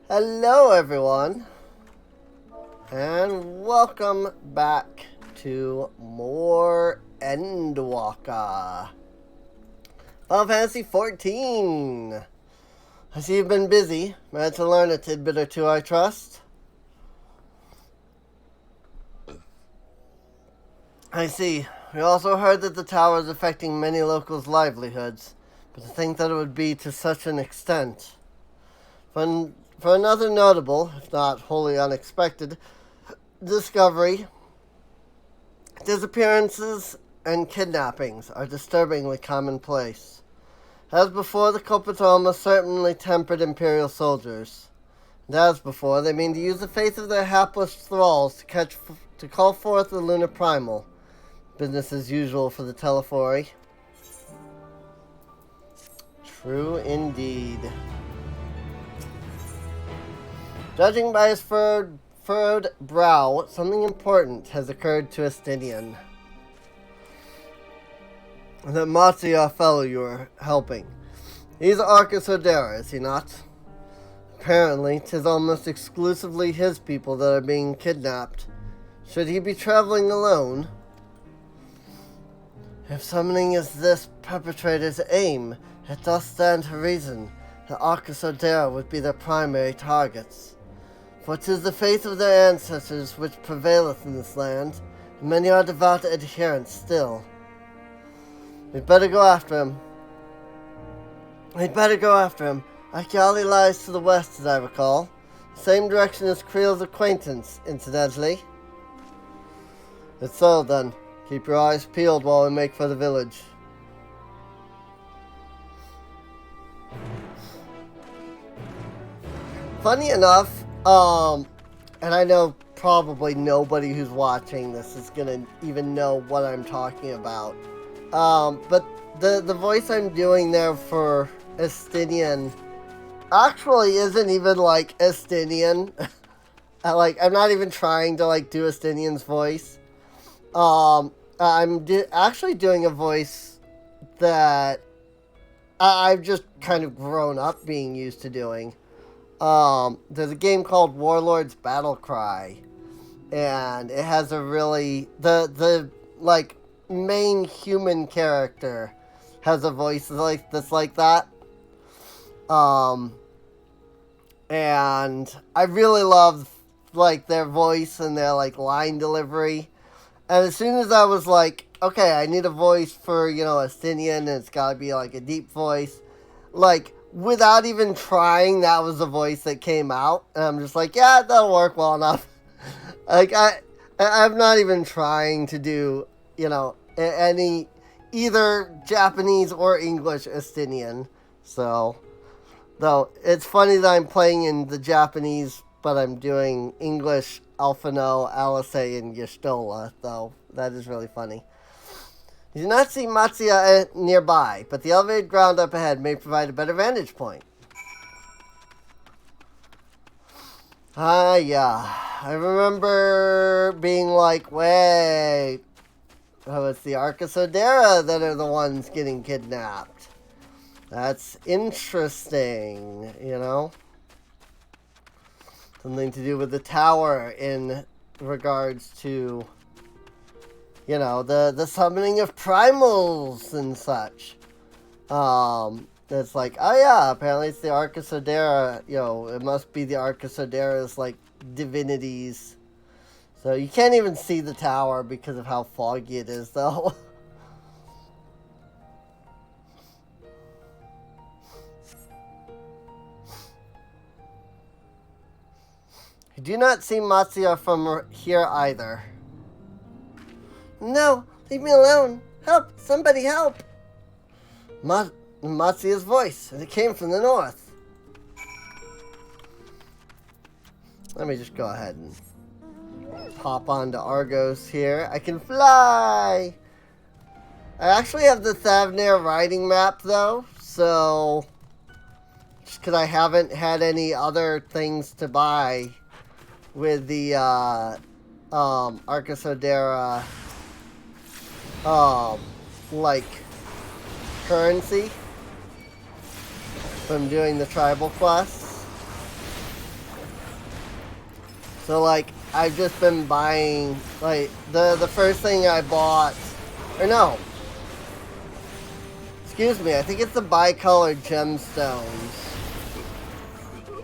Hello everyone, and welcome back to more Endwalker. Final Fantasy XIV. I see you've been busy. Managed to learn a tidbit or two, I trust. I see. We also heard that the tower is affecting many locals' livelihoods, but to think that it would be to such an extent. For another notable, if not wholly unexpected, discovery, disappearances and kidnappings are disturbingly commonplace. As before, the culprits are almost certainly tempered Imperial soldiers. And as before, they mean to use the faith of their hapless thralls to call forth the lunar primal. Business as usual for the Telephori. True indeed. Judging by his furrowed brow, something important has occurred to Estinien. That Matsuya fellow you are helping. He's Arcus Odera, is he not? Apparently, 'tis almost exclusively his people that are being kidnapped. Should he be traveling alone? If summoning is this perpetrator's aim, it does stand to reason that Arcus Odera would be their primary targets. For 'tis the faith of their ancestors which prevaileth in this land, and many are devout adherents still. We'd better go after him. Akiali lies to the west, as I recall. The same direction as Creel's acquaintance, incidentally. It's so, then. Keep your eyes peeled while we make for the village. Funny enough, and I know probably nobody who's watching this is gonna even know what I'm talking about. But the voice I'm doing there for Estinien actually isn't even like Estinien. I'm not even trying to do Estinien's voice. I'm actually doing a voice that I've just kind of grown up being used to doing. There's a game called Warlord's Battle Cry, and it has a really the main human character has a voice that's like that. And I really love their voice and their line delivery. And as soon as I was like, okay, I need a voice for, Estinien, and it's gotta be a deep voice, without even trying, that was the voice that came out. And I'm just like, yeah, that'll work well enough. I'm not even trying to do, any either Japanese or English Estinien. So, though, it's funny that I'm playing in the Japanese, but I'm doing English, Alphino, Alice, and Yestola, though. That is really funny. You do not see Matsuya nearby, but the elevated ground up ahead may provide a better vantage point. Yeah. I remember being like, wait. Oh, it's the Arcus Odera that are the ones getting kidnapped. That's interesting, Something to do with the tower in regards to, the summoning of primals and such. It's like, oh yeah, apparently it's the Arcus Odera, it must be the Arcus Odera's, divinities. So you can't even see the tower because of how foggy it is, though. I do not see Matsuya from here either. No, leave me alone. Help! Somebody help! Matsuya's voice, and it came from the north. Let me just go ahead and pop onto Argos here. I can fly! I actually have the Thavnair riding map, though, so just because I haven't had any other things to buy with the Arcus Odera currency from doing the tribal quests. So, like, I've just been buying, like, the first thing I bought, or no, excuse me, I think it's the bicolored gemstones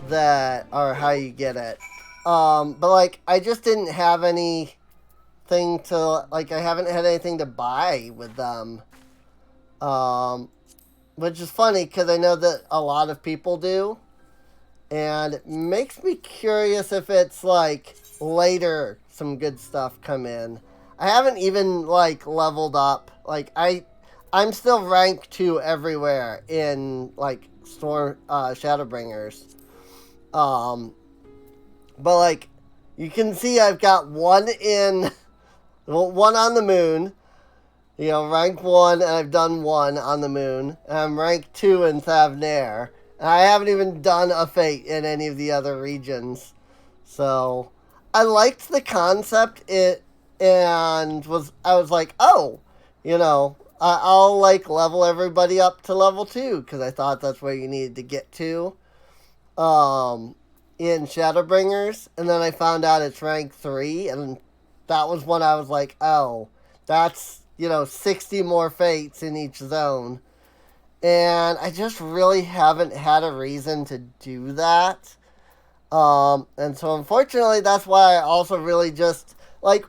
that are how you get it. But, like, I just didn't have anything to, like, I haven't had anything to buy with them. Which is funny, because I know that a lot of people do. And it makes me curious if it's, like, later some good stuff come in. I haven't even, like, leveled up. Like, I'm still rank 2 everywhere in, like, Shadowbringers. But, like, you can see I've got one on the moon. You know, rank 1, and I've done 1 on the moon. And I'm rank 2 in Thavnair. I haven't even done a fate in any of the other regions. So, I liked the concept, and I was like, oh, you know, I'll, like, level everybody up to level 2, because I thought that's where you needed to get to, in Shadowbringers, and then I found out it's rank 3, and that was when I was like, oh, that's, you know, 60 more fates in each zone. And I just really haven't had a reason to do that. And so unfortunately, that's why I also really just, like,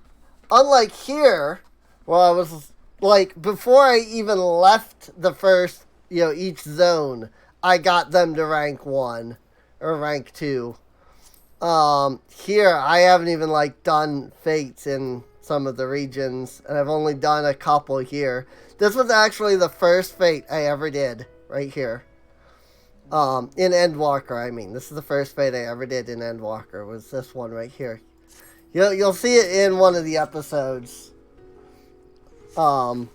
unlike here, where I was, like, before I even left the first, you know, each zone, I got them to rank 1 or rank 2. Here, I haven't even, like, done fates in some of the regions, and I've only done a couple here. This was actually the first fate I ever did, right here. In Endwalker, I mean. This is the first fate I ever did in Endwalker, was this one right here. You'll see it in one of the episodes. Because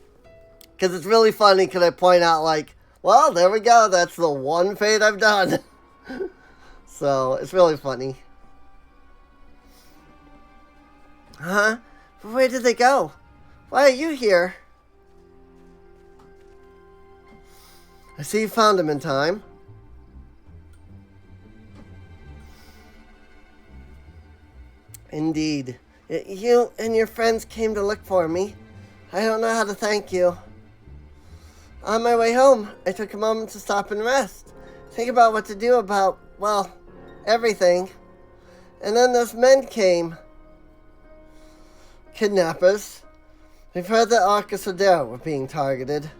it's really funny, because I point out, like, well, there we go, that's the one fate I've done. So, it's really funny. Huh? Where did they go? Why are you here? I see you found him in time. Indeed. You and your friends came to look for me. I don't know how to thank you. On my way home, I took a moment to stop and rest. Think about what to do about, well, everything. And then those men came. Kidnappers. We've heard that Arca were being targeted.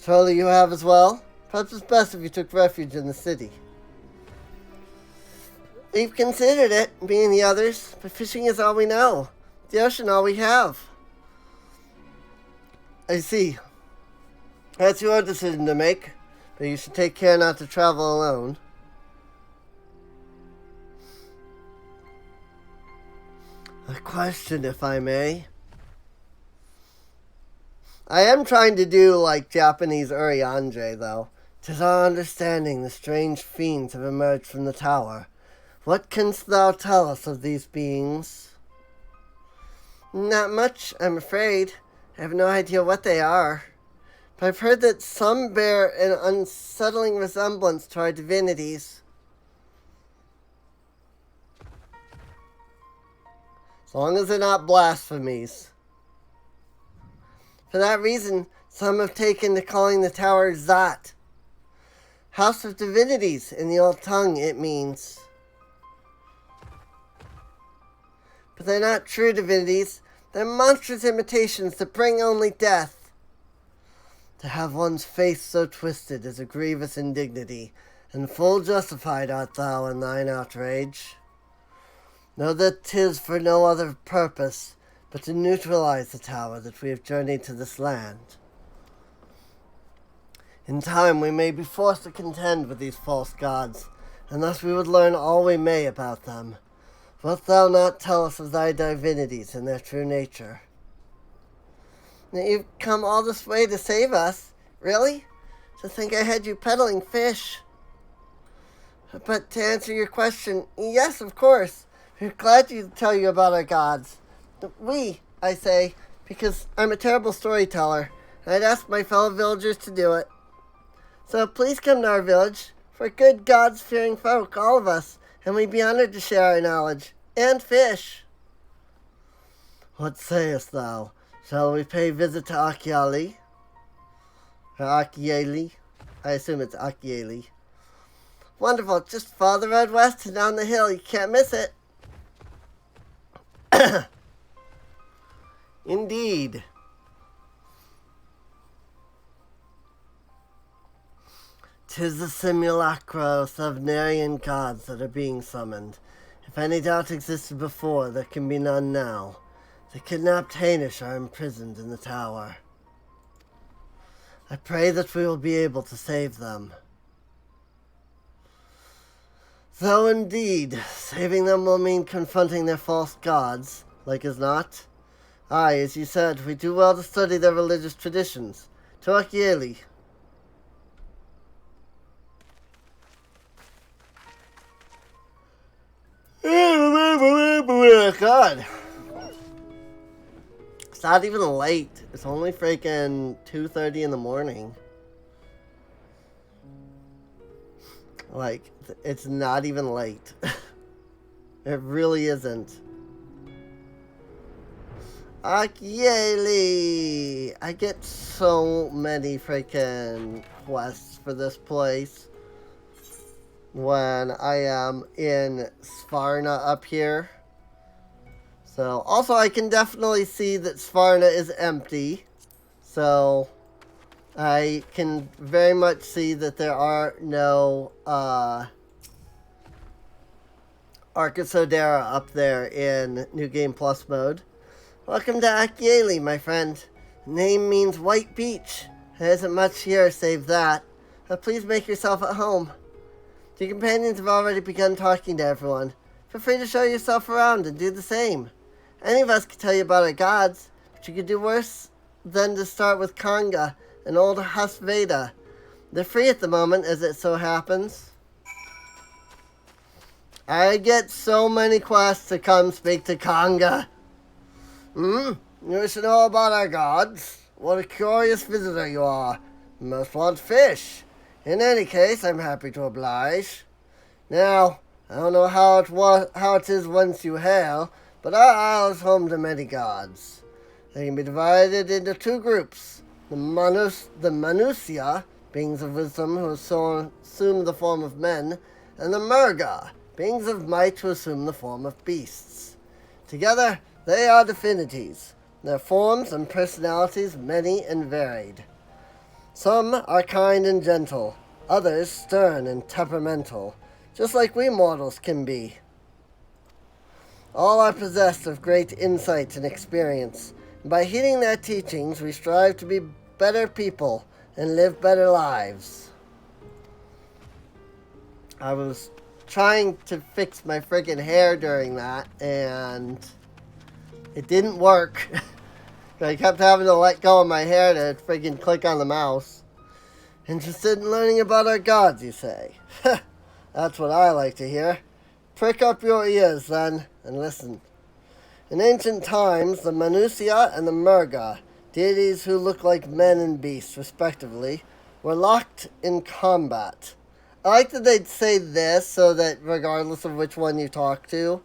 Surely you have as well? Perhaps it's best if you took refuge in the city. We've considered it, me and the others, but fishing is all we know. The ocean all we have. I see. That's your decision to make, but you should take care not to travel alone. A question, if I may. I am trying to do, like, Japanese Uriange, though. 'Tis our understanding the strange fiends have emerged from the tower. What canst thou tell us of these beings? Not much, I'm afraid. I have no idea what they are. But I've heard that some bear an unsettling resemblance to our divinities. As long as they're not blasphemies. For that reason, some have taken to calling the tower Zat. House of Divinities, in the old tongue, it means. But they're not true divinities. They're monstrous imitations that bring only death. To have one's face so twisted is a grievous indignity, and full justified art thou in thine outrage. Know that 'tis for no other purpose but to neutralize the tower that we have journeyed to this land. In time we may be forced to contend with these false gods, and thus we would learn all we may about them. Wilt thou not tell us of thy divinities and their true nature? You've come all this way to save us? Really? To think I had you peddling fish? But to answer your question, yes, of course. We're glad to tell you about our gods. We, I say, because I'm a terrible storyteller, and I'd ask my fellow villagers to do it. So please come to our village. We're good gods-fearing folk, all of us, and we'd be honored to share our knowledge. and fish. What sayest thou? Shall we pay visit to Achiali? Or Achiali? I assume it's Achiali. Wonderful. Just follow the road west and down the hill. You can't miss it. Indeed. 'Tis the simulacros of Narian gods that are being summoned. If any doubt existed before, there can be none now. The kidnapped Hainish are imprisoned in the tower. I pray that we will be able to save them. Though indeed, saving them will mean confronting their false gods, like as not. Aye, as you said, we do well to study their religious traditions. To Achieli. God. It's not even late. It's only freaking 2:30 in the morning. Like, it's not even late. It really isn't. Achieli! I get so many freaking quests for this place when I am in Svarna up here. So, also I can definitely see that Svarna is empty. So, I can very much see that there are no Arcosodera up there in New Game Plus mode. Welcome to Achieli, my friend. Name means white beach. There isn't much here save that. But please make yourself at home. The companions have already begun talking to everyone. Feel free to show yourself around and do the same. Any of us could tell you about our gods, but you could do worse than to start with Kanga and old Hasveda. They're free at the moment, as it so happens. I get so many quests to come speak to Kanga. You wish to know about our gods? What a curious visitor you are. You must want fish. In any case, I'm happy to oblige. Now, I don't know how it is whence you hail, but our isle is home to many gods. They can be divided into two groups. The Manusia, beings of wisdom who assume the form of men, and the Murga, beings of might who assume the form of beasts. Together, they are divinities, their forms and personalities many and varied. Some are kind and gentle, others stern and temperamental, just like we mortals can be. All are possessed of great insight and experience, and by heeding their teachings we strive to be better people and live better lives. I was trying to fix my friggin' hair during that, and it didn't work. I kept having to let go of my hair to friggin' click on the mouse. Interested in learning about our gods, you say? That's what I like to hear. Prick up your ears, then, and listen. In ancient times, the Manusia and the Murga, deities who look like men and beasts, respectively, were locked in combat. I like that they'd say this so that regardless of which one you talk to,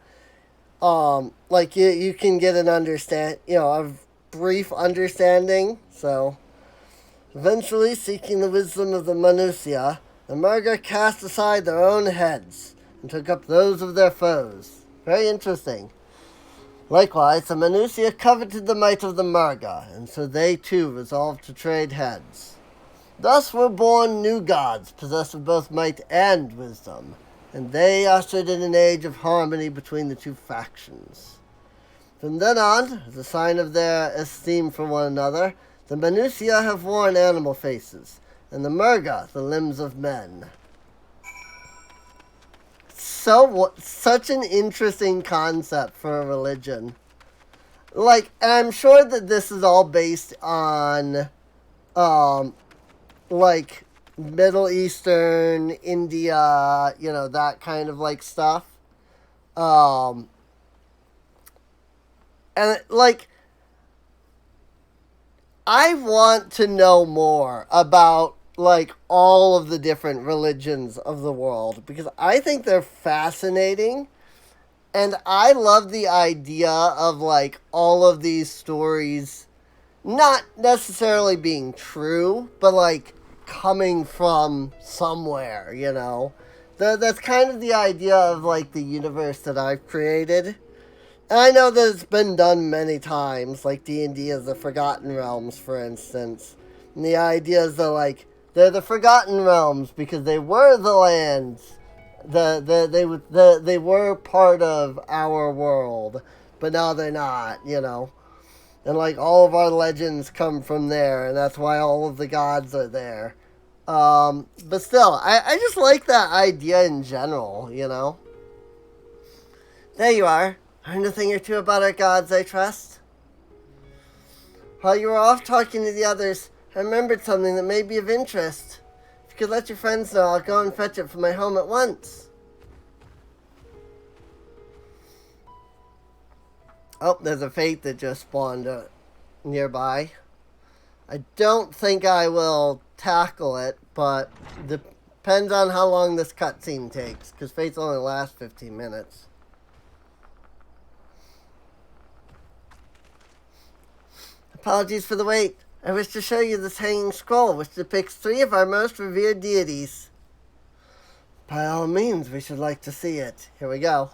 like you can get an a brief understanding. So, eventually, seeking the wisdom of the Manusia, the Murga cast aside their own heads and took up those of their foes. Very interesting. Likewise, the Manusia coveted the might of the Murga, and so they too resolved to trade heads. Thus were born new gods, possessed of both might and wisdom, and they ushered in an age of harmony between the two factions. From then on, as a sign of their esteem for one another, the Manusia have worn animal faces, and the Murga the limbs of men. Such an interesting concept for a religion. And I'm sure that this is all based on, Middle Eastern, India, that kind of, stuff. I want to know more about, all of the different religions of the world, because I think they're fascinating, And I love the idea of, like, all of these stories not necessarily being true, but, like, coming from somewhere, you know? That's kind of the idea of, like, the universe that I've created. And I know that it's been done many times, like D&D as the Forgotten Realms, for instance. And the idea is that, like, they're the Forgotten Realms because they were the lands. They were part of our world, but now they're not, you know. And, like, all of our legends come from there, and that's why all of the gods are there. But still, I just like that idea in general, you know. There you are. Learned a thing or two about our gods, I trust. While you were off talking to the others, I remembered something that may be of interest. If you could let your friends know, I'll go and fetch it from my home at once. Oh, there's a fate that just spawned nearby. I don't think I will tackle it, but depends on how long this cutscene takes, because fates only last 15 minutes. Apologies for the wait. I wish to show you this hanging scroll, which depicts 3 of our most revered deities. By all means, we should like to see it. Here we go.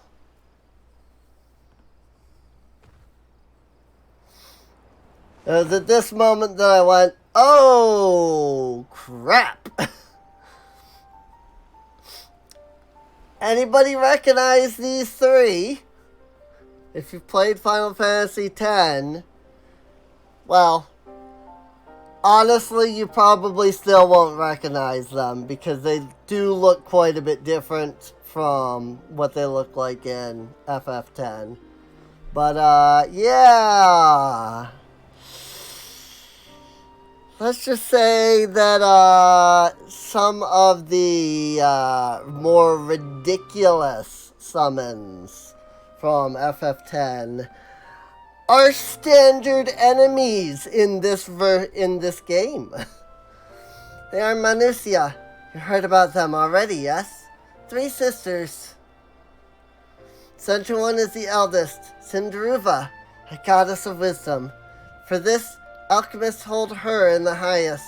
It was at this moment that I went, oh, crap. Anybody recognize these 3? If you've played Final Fantasy X, well, honestly, you probably still won't recognize them because they do look quite a bit different from what they look like in FF10. But, yeah. Let's just say that some of the more ridiculous summons from FF10 are standard enemies in this game. They are Manusia. You heard about them already, yes? 3 sisters. Central one is the eldest, Cinderuva, a goddess of wisdom. For this, alchemists hold her in the highest.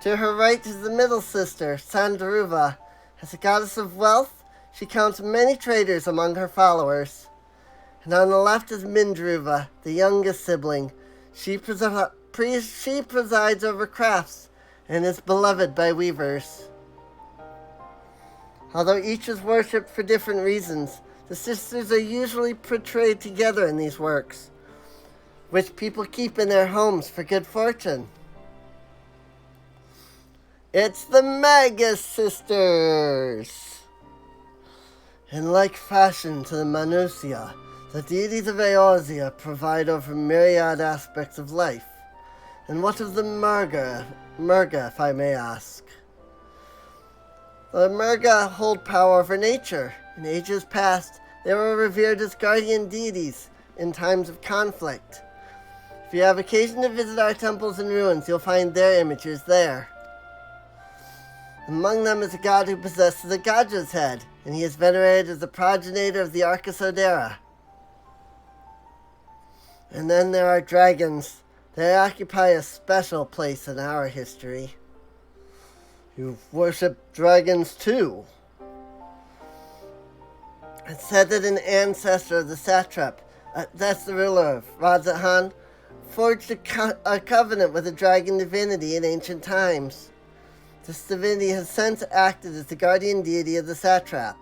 To her right is the middle sister, Sandaruva. As a goddess of wealth, she counts many traders among her followers. And on the left is Mindruva, the youngest sibling. She presides over crafts and is beloved by weavers. Although each is worshipped for different reasons, the sisters are usually portrayed together in these works, which people keep in their homes for good fortune. It's the Magus Sisters! In like fashion to the Manusia, the deities of Eorzea provide over myriad aspects of life. And what of the Murga, if I may ask? The Murga hold power over nature. In ages past, they were revered as guardian deities in times of conflict. If you have occasion to visit our temples and ruins, you'll find their images there. Among them is a god who possesses a Gaja's head, and he is venerated as the progenitor of the Arcus Odera. And then there are dragons. They occupy a special place in our history. You worship dragons too. It's said that an ancestor of the satrap, that's the ruler of Radzahan, forged a covenant with a dragon divinity in ancient times. This divinity has since acted as the guardian deity of the satrap.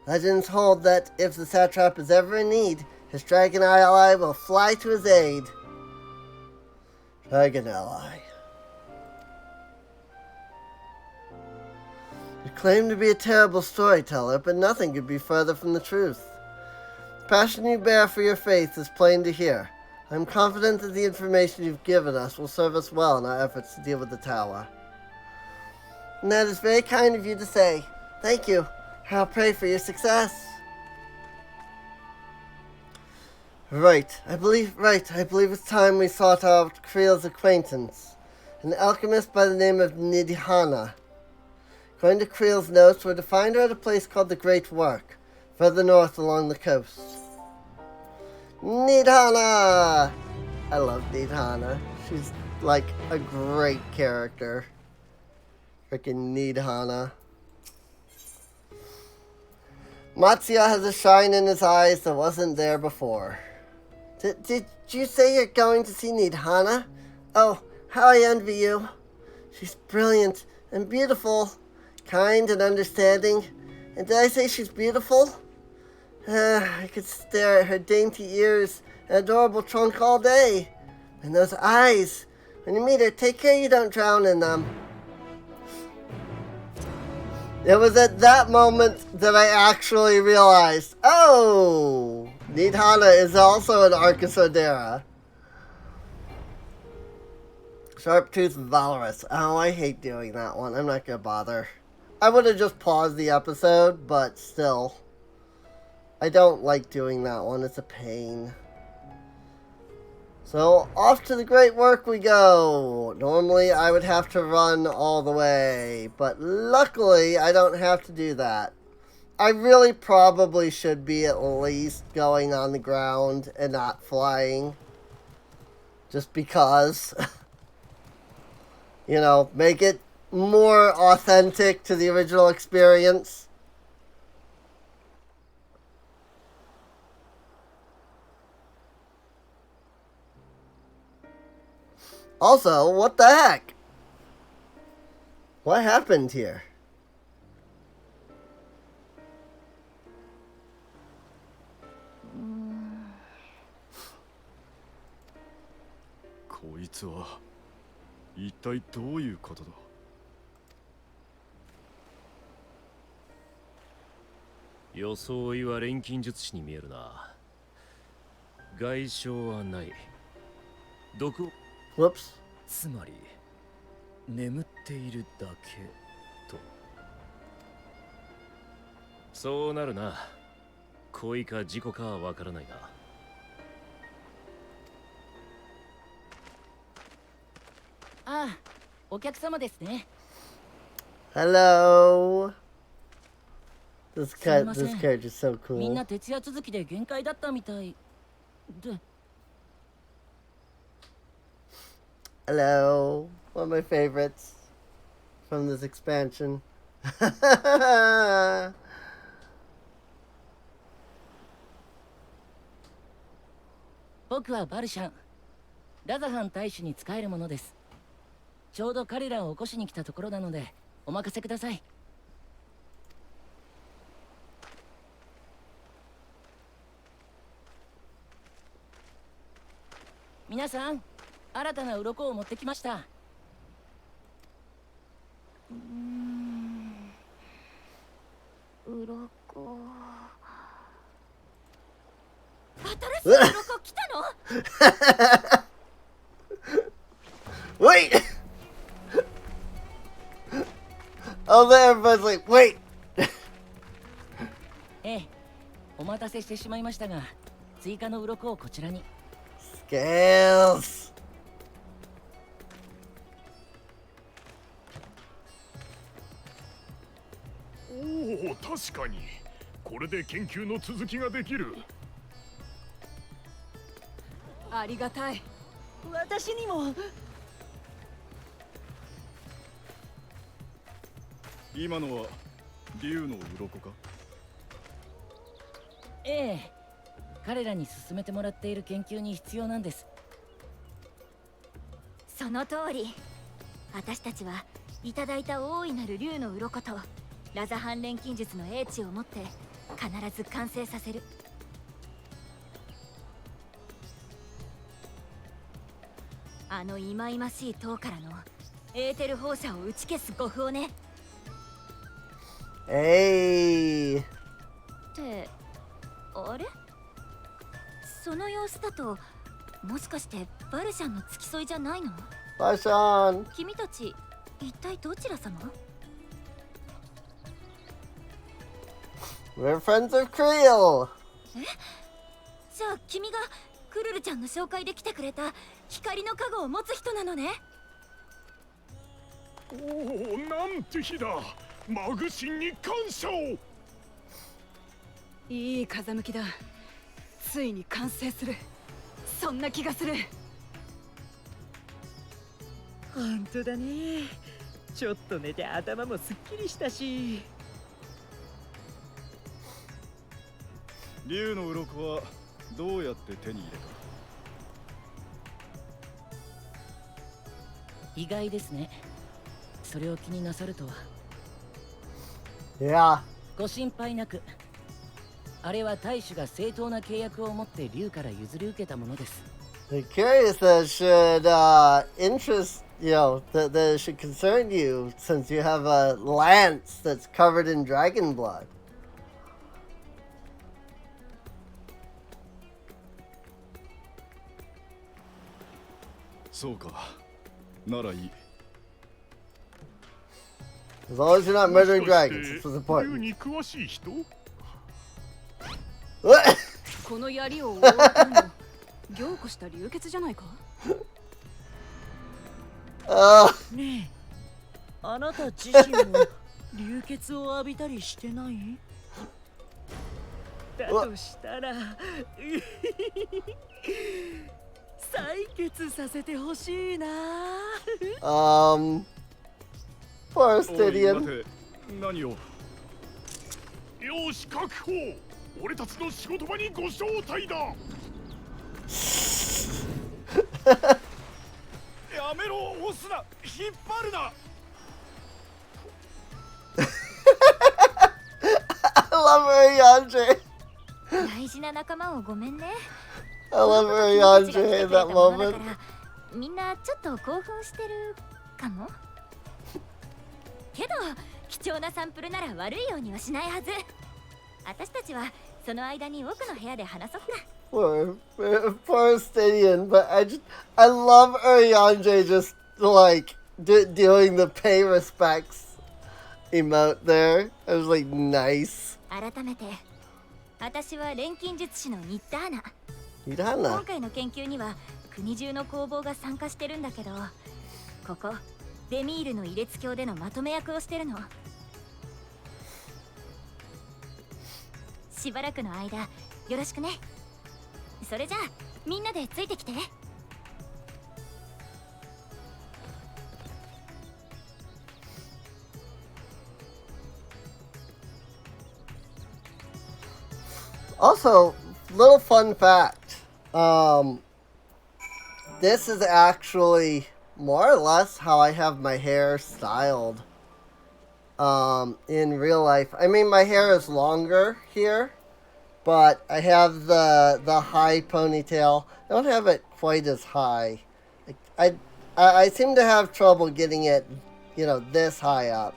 Legends hold that if the satrap is ever in need, his dragon ally will fly to his aid. Dragon ally. You claim to be a terrible storyteller, but nothing could be further from the truth. The passion you bear for your faith is plain to hear. I am confident that the information you've given us will serve us well in our efforts to deal with the tower. And that is very kind of you to say. Thank you. I'll pray for your success. Right, I believe it's time we sought out Creel's acquaintance, an alchemist by the name of Nidhana. According to Creel's notes, we're to find her at a place called the Great Work. further north along the coast. Nidhana! I love Nidhana. She's like a great character. Freaking Nidhana. Matsuya has a shine in his eyes that wasn't there before. Did you say you're going to see Nidhana? Oh, how I envy you. She's brilliant and beautiful, kind and understanding. And did I say she's beautiful? I could stare at her dainty ears and adorable trunk all day. And those eyes. When you meet her, take care you don't drown in them. It was at that moment that I actually realized, oh, Nidhana is also an Arcosodera. Sharp-toothed Valorous. Oh, I hate doing that one. I'm not gonna bother. I would have just paused the episode, but still. I don't like doing that one. It's a pain. So, off to the great work we go. Normally, I would have to run all the way, but luckily, I don't have to do that. I really probably should be at least going on the ground and not flying. Just because. You know, make it more authentic to the original experience. Also, what the heck? What happened here? こいつは一体どういうことだ。装いは錬金術師に見えるな。外傷はない。毒 Whoops. つまり眠っているだけと。そうなるな。恋か事故かはわからないな。ああ、お客様ですね。Hello. This character is so みん cool. な徹夜続きで限界だったみたいで。Hello. One of my favorites from this expansion. 僕はバルシャン。ラザハン大使に仕えるものです。ちょうど彼らを起こしに来たところなので、お任せください。皆さん、新たな鱗を持ってきました。鱗。新しい鱗来たのWait! Oh, there, everybody's like, wait! ええ、お待たせしてしまいましたが、追加の鱗をこちらに。Scales! おお、確かに。これで研究の続きができる。ありがたい。私にも。今のは竜の鱗か。ええ、彼らに進めてもらっている研究に必要なんです。その通り。私たちはいただいた大いなる竜の鱗とラザハン錬金術の英知を持って必ず完成させる。あの忌々しい塔からのエーテル放射を打ち消す護符をね。Hey! ってあれ、その様子だともしかしてバルシャンの付き添いじゃないの？ Bashan! 君たち一体どちら様？ We're friends of Creel! じゃあ君がクルルちゃんの紹介で来てくれた光の加護を持つ人なのね。おお、なんて日だ。マグシンに感謝を。いい風向きだ。ついに完成する。そんな気がする。本当だね。ちょっと寝て頭もすっきりしたし。竜の鱗はどうやって手に入れた？意外ですね。それを気になさるとは。Yeah. ご心配なく。あれは大使が正当な契約を持って竜から譲り受けたものです。I'm curious that should interest, that it should concern you since you have a lance that's covered in dragon blood. そうか。ならいい。As long as you're not murdering もしかして dragons, this was 竜 important. に詳しい人？ What? この槍を覆ってるの凝固した流血じゃないか。ねえ、あなた自身も流血を浴びたりしてない？だとしたら採血させてほしいな。Poor おい、 Estinien. 待て。何を？よし確保。俺たちの仕事場にご招待だ。やめろ、押すな、引っ張るな。I love Ariandre. 大事な仲間をごめんね。 I love この子たちが来て Ariandre くれ in た that ものだ moment. からみんなちょっと興奮してるかも。けど貴重なサンプルなら悪いようにはしないはず。私たちはその間に奥の部屋で話そうか。 Poor Estinien, but I love Ariandre just like doing the pay respects emote there. I was like, nice. 改めて私は錬金術師のニッターナ。 Irana. 今回の研究には国中の工房が参加してるんだけど、ここデミールの異列教でのまとめ役をしてるの。しばらくの間よろしくね。それじゃあみんなでついてきて。Also, little fun fact. This is actually more or less how I have my hair styled. In real life. I mean, my hair is longer here, but I have the high ponytail. I don't have it quite as high. I seem to have trouble getting it, this high up.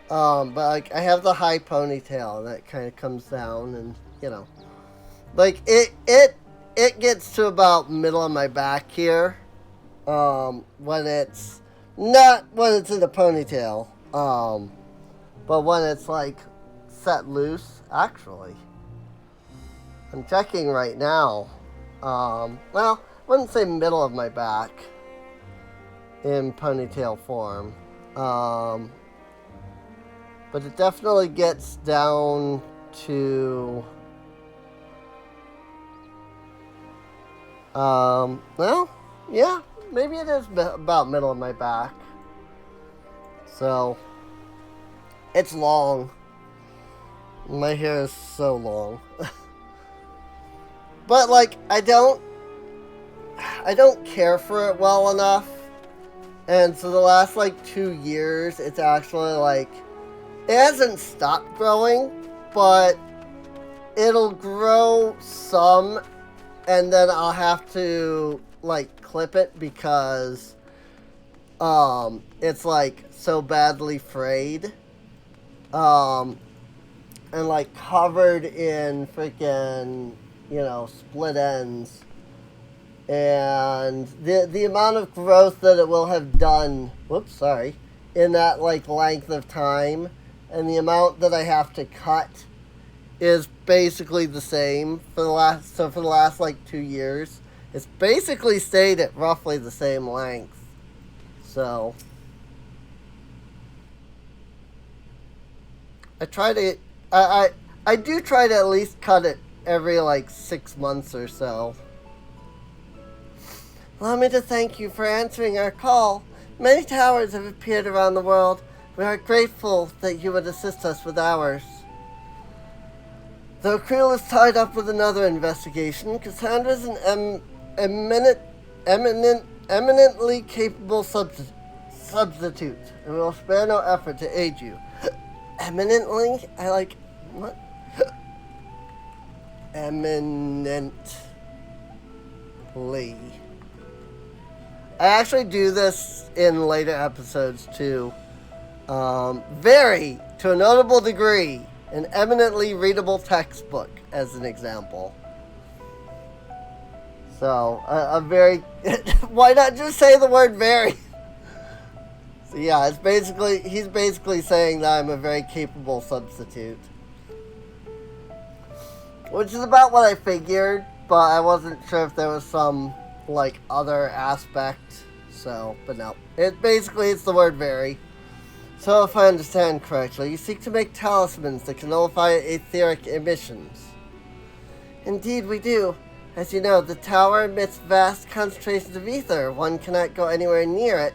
But like I have the high ponytail that kind of comes down, and like it gets to about middle of my back here. When it's in the ponytail. But when it's like set loose, actually. I'm checking right now. Well, I wouldn't say middle of my back in ponytail form. But it definitely gets down to well, yeah, maybe it is about middle of my back. So it's long. My hair is so long. But like I don't care for it well enough. And so the last like 2 years it's actually like it hasn't stopped growing, but it'll grow some and then I'll have to like clip it because it's like so badly frayed. And like covered in freaking, split ends. And the amount of growth that it will have done, in that like length of time, and the amount that I have to cut is basically the same for the last like 2 years. It's basically stayed at roughly the same length. So I I do try to at least cut it every like 6 months or so. Allow me to thank you for answering our call. Many towers have appeared around the world. We are grateful that you would assist us with ours. Though Creel is tied up with another investigation, Kassandra is an eminently capable substitute, and will spare no effort to aid you. Eminently? I like... what? Eminently. I actually do this in later episodes too. Very, to a notable degree, an eminently readable textbook, as an example. So, a very... why not just say the word very? So yeah, it's basically... he's basically saying that I'm a very capable substitute. Which is about what I figured, but I wasn't sure if there was some, like, other aspect. So, but no. It's the word very. So if I understand correctly, you seek to make talismans that can nullify etheric emissions. Indeed we do. As you know, the tower emits vast concentrations of ether. One cannot go anywhere near it.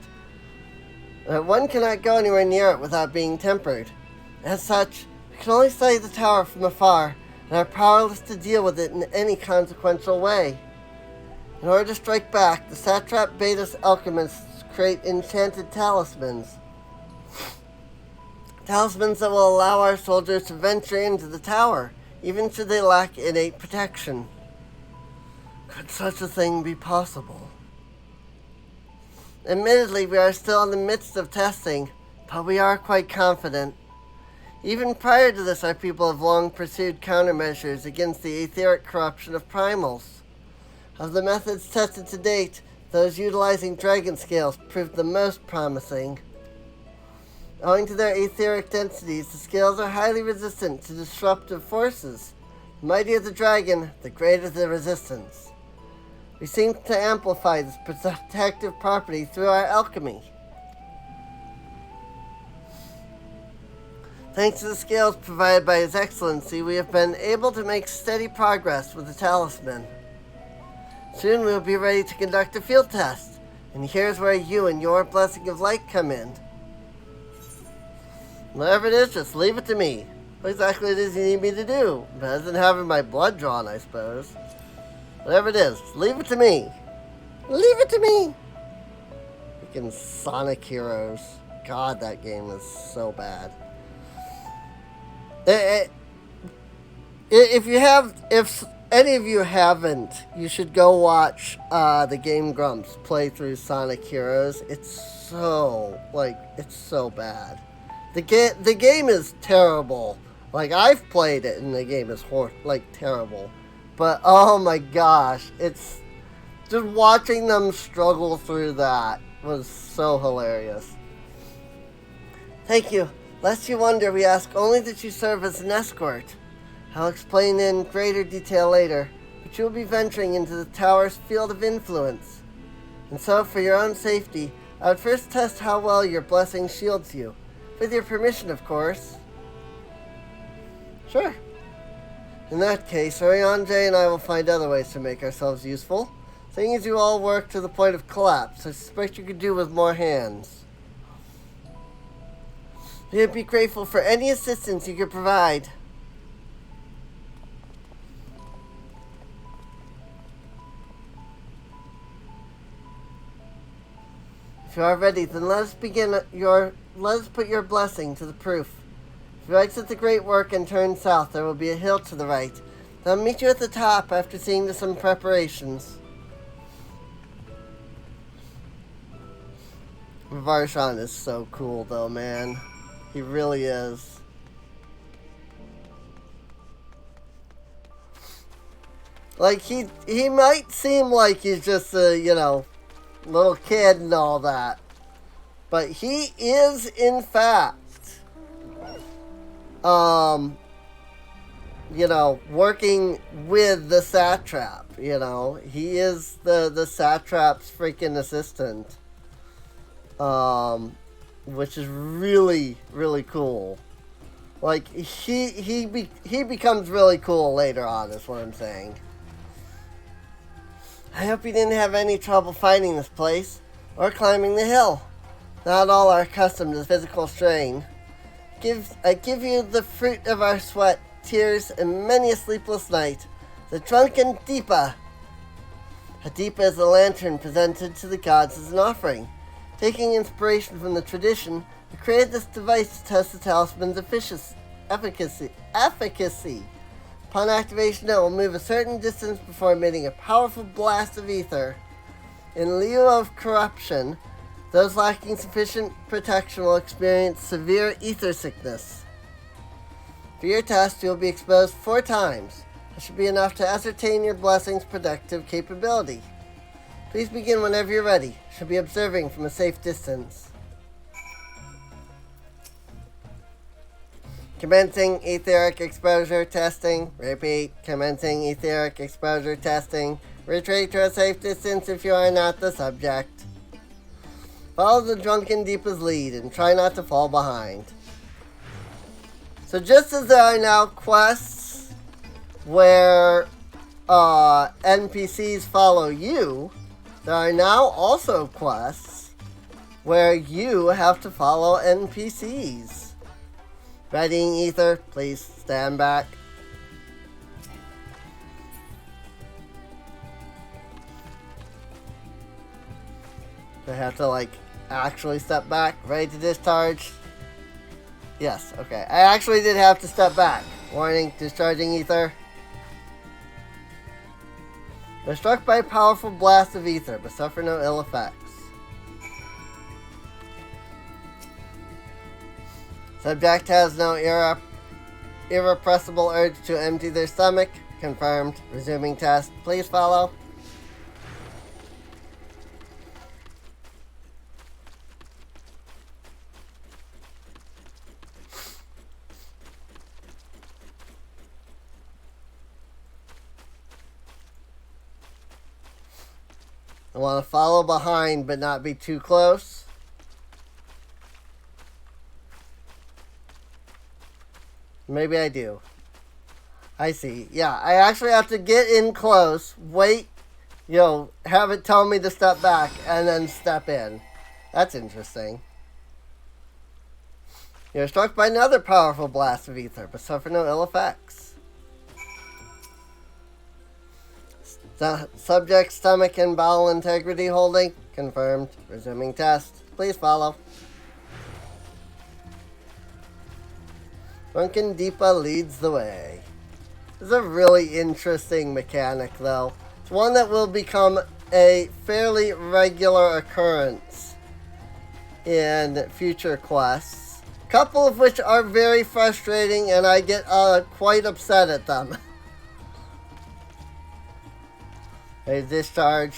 Without being tempered. As such, we can only study the tower from afar, and are powerless to deal with it in any consequential way. In order to strike back, the satrap bade us alchemists create enchanted talismans. Talismans that will allow our soldiers to venture into the tower, even should they lack innate protection. Could such a thing be possible? Admittedly, we are still in the midst of testing, but we are quite confident. Even prior to this, our people have long pursued countermeasures against the etheric corruption of primals. Of the methods tested to date, those utilizing dragon scales proved the most promising. Owing to their etheric densities, the scales are highly resistant to disruptive forces. The mightier the dragon, the greater the resistance. We seem to amplify this protective property through our alchemy. Thanks to the scales provided by His Excellency, we have been able to make steady progress with the talisman. Soon we will be ready to conduct a field test, and here's where you and your blessing of light come in. Whatever it is, just leave it to me. What exactly it is you need me to do? Better than having my blood drawn, I suppose. Whatever it is, leave it to me. Leave it to me! Freaking Sonic Heroes. God, that game is so bad. If any of you haven't, you should go watch the Game Grumps play through Sonic Heroes. It's so bad. The game is terrible. Like, I've played it, and the game is terrible. But, oh my gosh, it's... just watching them struggle through that was so hilarious. Thank you. Lest you wonder, we ask only that you serve as an escort. I'll explain in greater detail later, but you will be venturing into the tower's field of influence. And so, for your own safety, I would first test how well your blessing shields you. With your permission, of course. Sure. In that case, Ariane and I will find other ways to make ourselves useful. Seeing as you all work to the point of collapse, I suspect you could do with more hands. We'd be grateful for any assistance you could provide. If you are ready, then let us put your blessing to the proof. If you exit the great work and turn south, there will be a hill to the right. I'll meet you at the top after seeing to some preparations. Varshan is so cool though, man. He really is. Like, he might seem like he's just a, little kid and all that. But he is, in fact, working with the satrap, He is the satrap's freaking assistant. Which is really, really cool. Like, he becomes really cool later on, is what I'm saying. I hope you didn't have any trouble finding this place, or climbing the hill. Not all are accustomed to physical strain. I give you the fruit of our sweat, tears, and many a sleepless night, the drunken Deepa. A Deepa is a lantern presented to the gods as an offering. Taking inspiration from the tradition, we created this device to test the talisman's efficacy. Upon activation, it will move a certain distance before emitting a powerful blast of ether. In lieu of corruption, those lacking sufficient protection will experience severe ether sickness. For your test, you will be exposed 4 times. This should be enough to ascertain your blessing's protective capability. Please begin whenever you're ready. Should be observing from a safe distance. Commencing etheric exposure testing. Repeat. Commencing etheric exposure testing. Retreat to a safe distance if you are not the subject. Follow the drunken Deepa's lead and try not to fall behind. So just as there are now quests where NPCs follow you, there are now also quests where you have to follow NPCs. Readying ether, please stand back. I have to, like, actually step back. Ready to discharge? Yes, okay. I actually did have to step back. Warning, discharging ether. They're struck by a powerful blast of ether, but suffer no ill effects. Subject has no irrepressible urge to empty their stomach. Confirmed. Resuming test. Please follow. I want to follow behind, but not be too close. Maybe I do. I see. Yeah, I actually have to get in close, wait, have it tell me to step back, and then step in. That's interesting. You're struck by another powerful blast of ether, but suffer no ill effects. Subject stomach and bowel integrity holding. Confirmed. Resuming test. Please follow. Drunken Deepa leads the way. This is a really interesting mechanic, though. It's one that will become a fairly regular occurrence in future quests. A couple of which are very frustrating, and I get quite upset at them. A discharge.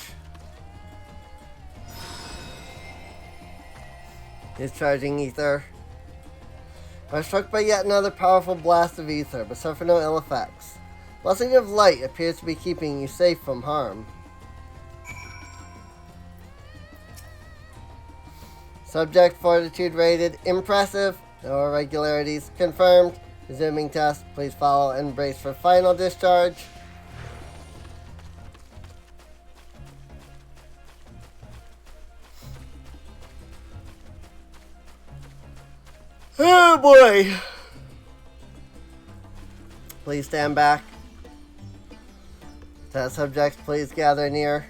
Discharging ether. I was struck by yet another powerful blast of ether, but suffer no ill effects. Blessing of light appears to be keeping you safe from harm. Subject fortitude rated impressive. No irregularities confirmed. Resuming test. Please follow and brace for final discharge. Oh boy! Please stand back. Test subjects, please gather near.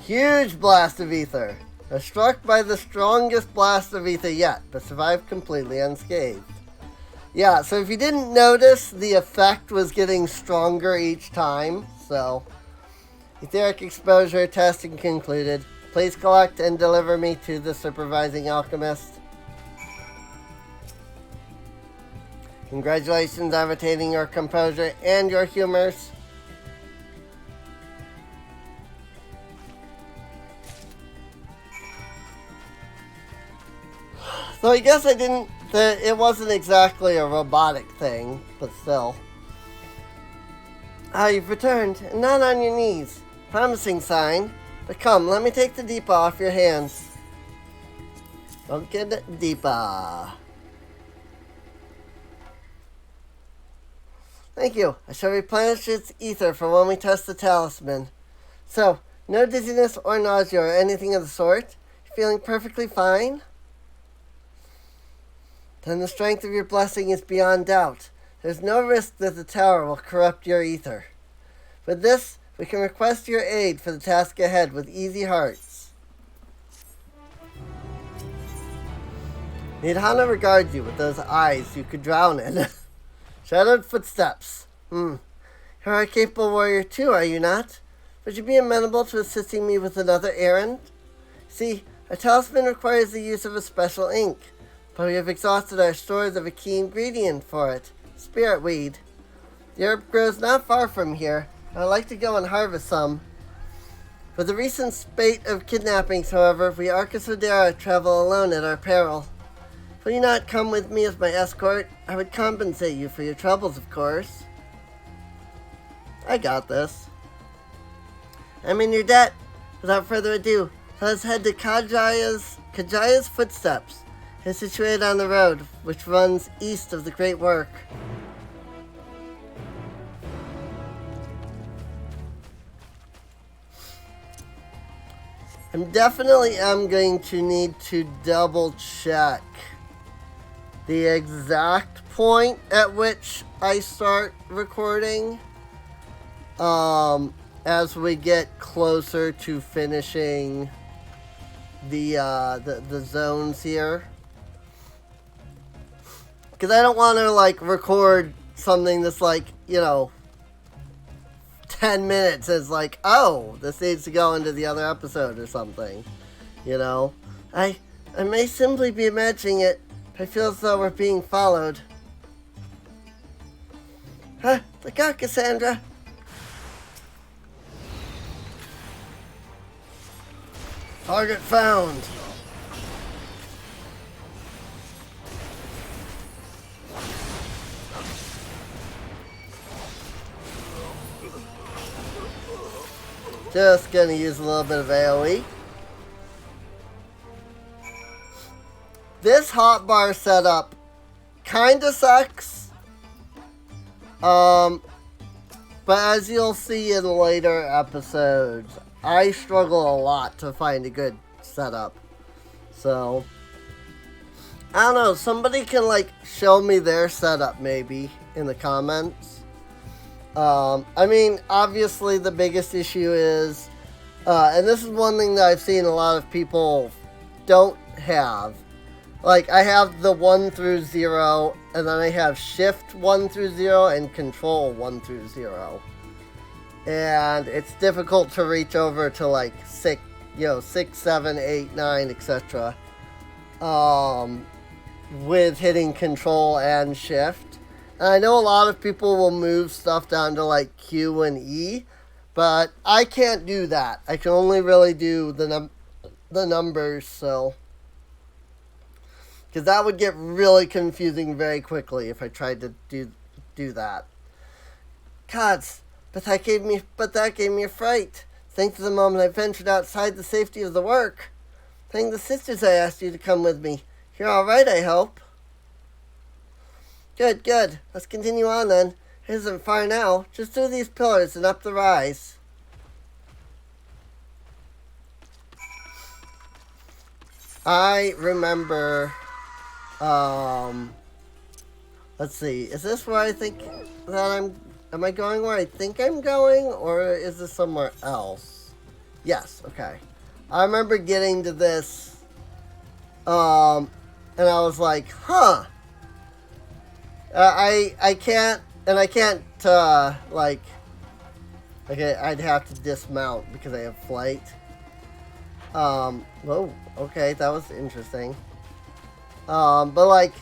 Huge blast of ether. Are struck by the strongest blast of ether yet, but survived completely unscathed. Yeah, so if you didn't notice, the effect was getting stronger each time, so. Etheric exposure testing concluded. Please collect and deliver me to the supervising alchemist. Congratulations on retaining your composure and your humors. So I guess it wasn't exactly a robotic thing, but still. Ah, you've returned, and not on your knees. Promising sign. But come, let me take the Deepa off your hands. Pumpkin Deepa. Thank you. I shall replenish its ether for when we test the talisman. So, no dizziness or nausea or anything of the sort? You're feeling perfectly fine? Then the strength of your blessing is beyond doubt. There's no risk that the tower will corrupt your ether. With this, we can request your aid for the task ahead with easy hearts. Nidhana regards you with those eyes you could drown in. Shadowed footsteps. You're a capable warrior too, are you not? Would you be amenable to assisting me with another errand? See, a talisman requires the use of a special ink, but we have exhausted our stores of a key ingredient for it, spirit weed. The herb grows not far from here, and I'd like to go and harvest some. For the recent spate of kidnappings, however, we Arkasodera travel alone at our peril. Will you not come with me as my escort? I would compensate you for your troubles, of course. I got this. I'm in your debt. Without further ado, let us head to Kajaya's footsteps. It is situated on the road, which runs east of the Great Work. I definitely am going to need to double check the exact point at which I start recording as we get closer to finishing the zones here, because I don't want to like record something that's like, you know, 10 minutes as like, oh, this needs to go into the other episode or something, you know. I may simply be imagining it. I feel as though we're being followed. Look out, Kassandra. Target found. Just gonna use a little bit of AoE. This hotbar setup kinda sucks. But as you'll see in later episodes, I struggle a lot to find a good setup. So, I don't know, somebody can like show me their setup maybe in the comments. I mean, obviously the biggest issue is, and this is one thing that I've seen a lot of people don't have. Like, I have the 1 through 0, and then I have Shift 1 through 0 and Control 1 through 0. And it's difficult to reach over to like 6, 7, 8, 9, etc. With hitting Control and Shift. And I know a lot of people will move stuff down to like Q and E, but I can't do that. I can only really do the numbers, so. Because that would get really confusing very quickly if I tried to do that. Gods, but that gave me a fright. Think to the moment I ventured outside the safety of the work. Thank the sisters I asked you to come with me. You're all right, I hope. Good. Let's continue on then. It isn't far now. Just through these pillars and up the rise. I remember, let's see, is this where I think that am I going where I think I'm going, or is this somewhere else? Yes, okay. I remember getting to this, and I was like, huh. I can't, like, okay, I'd have to dismount because I have flight. Whoa, okay, that was interesting. But like,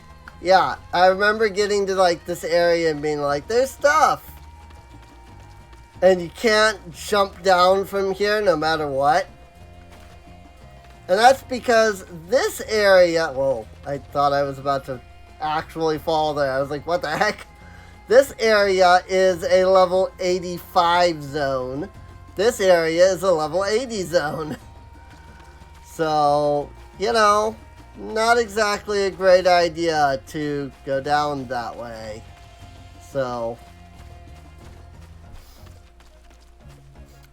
yeah, I remember getting to like this area and being like, there's stuff! And you can't jump down from here no matter what. And that's because this area, whoa, I thought I was about to actually fall there. I was like, what the heck? This area is a level 85 zone. This area is a level 80 zone. So, you know, not exactly a great idea to go down that way. So,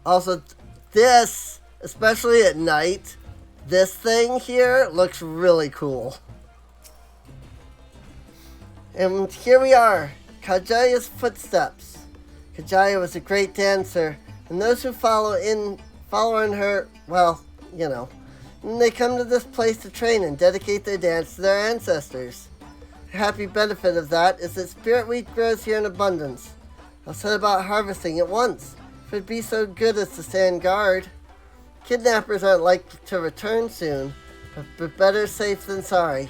also, this, especially at night, this thing here looks really cool. And here we are, Kajaya's footsteps. Kajaya was a great dancer, and those who follow in her, well, you know, and they come to this place to train and dedicate their dance to their ancestors. A happy benefit of that is that spirit wheat grows here in abundance. I'll set about harvesting at once, if it'd be so good as to stand guard. Kidnappers aren't likely to return soon, but better safe than sorry.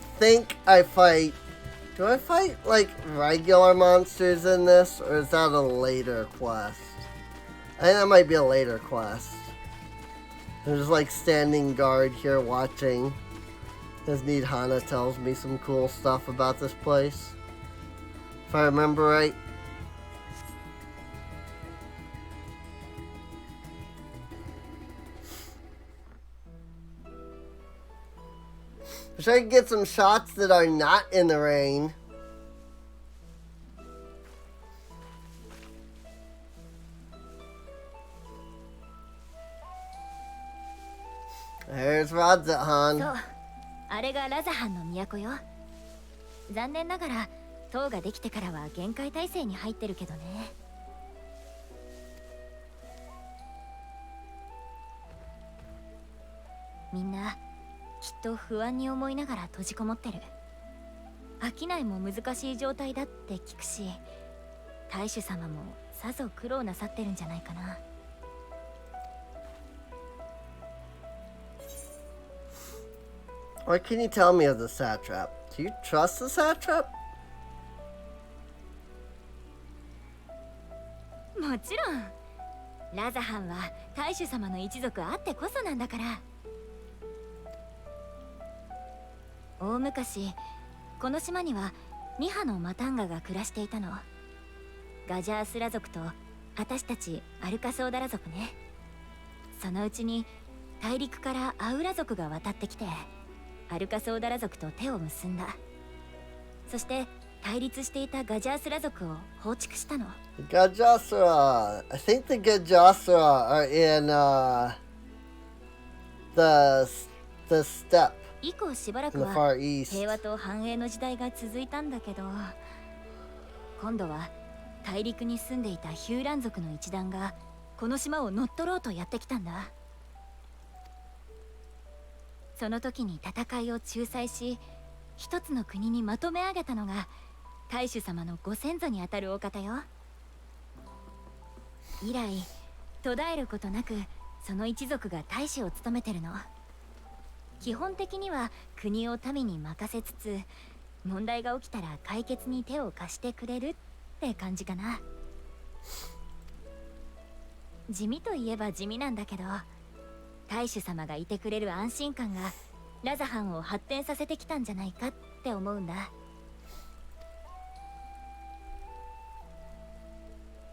I think I fight... Do I fight, like, regular monsters in this, or is that a later quest? I think that might be a later quest. I'm just, like, standing guard here watching. As Nidhana tells me some cool stuff about this place. If I remember right. Wish I could get some shots that are not in the rain. There's Radzahan. そう、あれがラザハンの都よ。残念ながら塔ができてからは限界態勢に入ってるけどね。みんなきっと不安に思いながら閉じこもってる。商いも難しい状態だって聞くし、大主様もさぞ苦労なさってるんじゃないかな。What can you tell me of the satrap? Do you trust the satrap? もちろん。ラザハンは大主様の一族あってこそなんだから。大昔、この島には2羽のマタンガが暮らしていたの。ガジャースラ族と私たちアルカソーダラ族ね。そのうちに大陸からアウラ族が渡ってきて、アルカソーダラ族と手を結んだ。そして対立していたガジャースラ族を放逐したの。Gajasra. I think the Gajasra are in the steppe 以降しばら in く the は far east. 平和と繁栄の時代が続いたんだけど、今度は大陸に住んでいたヒューラン族の一団がこの島を乗っ取ろうとやってきたんだ。その時に戦いを仲裁し、一つの国にまとめ上げたのが大主様のご先祖にあたるお方よ。以来途絶えることなくその一族が大使を務めてるの。基本的には国を民に任せつつ、問題が起きたら解決に手を貸してくれるって感じかな。地味といえば地味なんだけど、大主様がいてくれる安心感がラザハンを発展させてきたんじゃないかって思うんだ。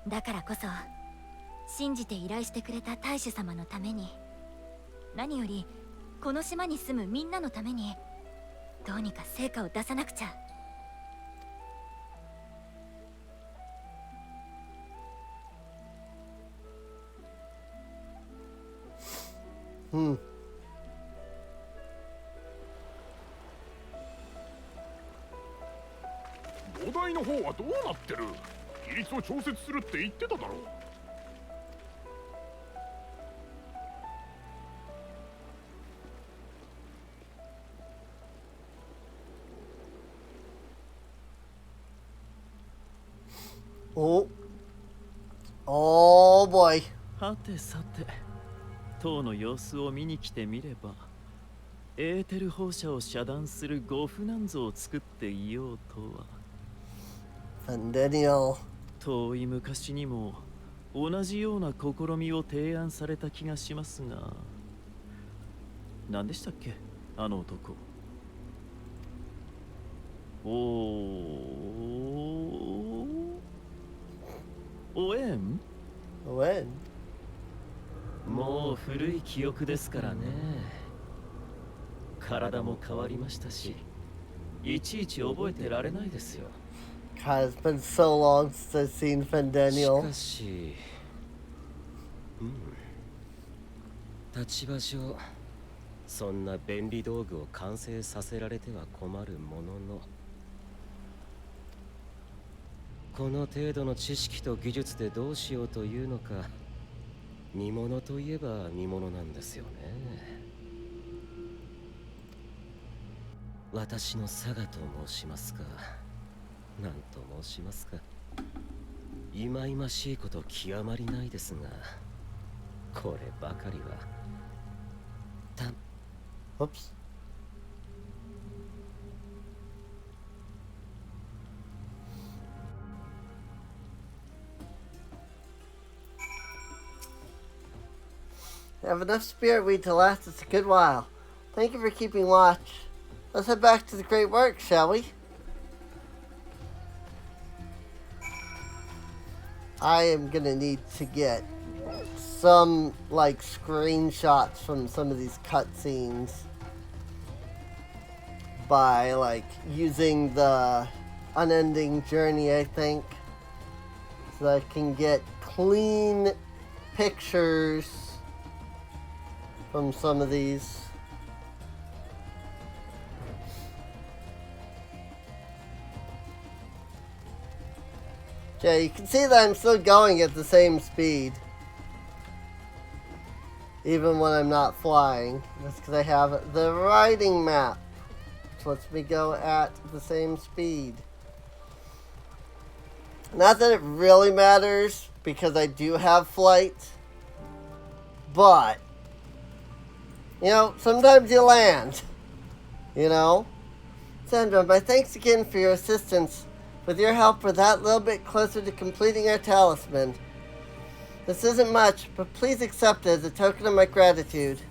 だからこそ信じて依頼してくれた大主様のために、何よりこの島に住むみんなのためにどうにか成果を出さなくちゃ。Hmm. 土台の方はどうなってる？比率を調節するって言ってただろう。Oh. Oh boy. はてさて、塔の様子を見に来てみれば、エーテル放射を遮断するご不難像を作っていようとは。Centennial. 遠い昔にも同じような試みを提案された気がしますが、何でしたっけ、あの男。おえん When? もう古い記憶ですからね。体も変わりましたし、いちいち覚えてられないですよ。God, it's been so long since I've seen し Fendaniel. かし、立場上そんな便利道具を完成させられては困るものの、この程度の知識と技術でどうしようというのか、見物といえば見物なんですよね。私の佐賀と申しますか、なんと申しますか、忌々しいこと極まりないですが、こればかりはWhoops. I have enough spirit weed to last us a good while. Thank you for keeping watch. Let's head back to the great work, shall we? I am gonna need to get some, like, screenshots from some of these cutscenes by, like, using the unending journey, I think, so that I can get clean pictures from some of these. Okay, you can see that I'm still going at the same speed, even when I'm not flying. That's because I have the riding map, which lets me go at the same speed. Not that it really matters, because I do have flight, but, you know, sometimes you land, you know? Sandra, my thanks again for your assistance. With your help, we're that little bit closer to completing our talisman. This isn't much, but please accept it as a token of my gratitude.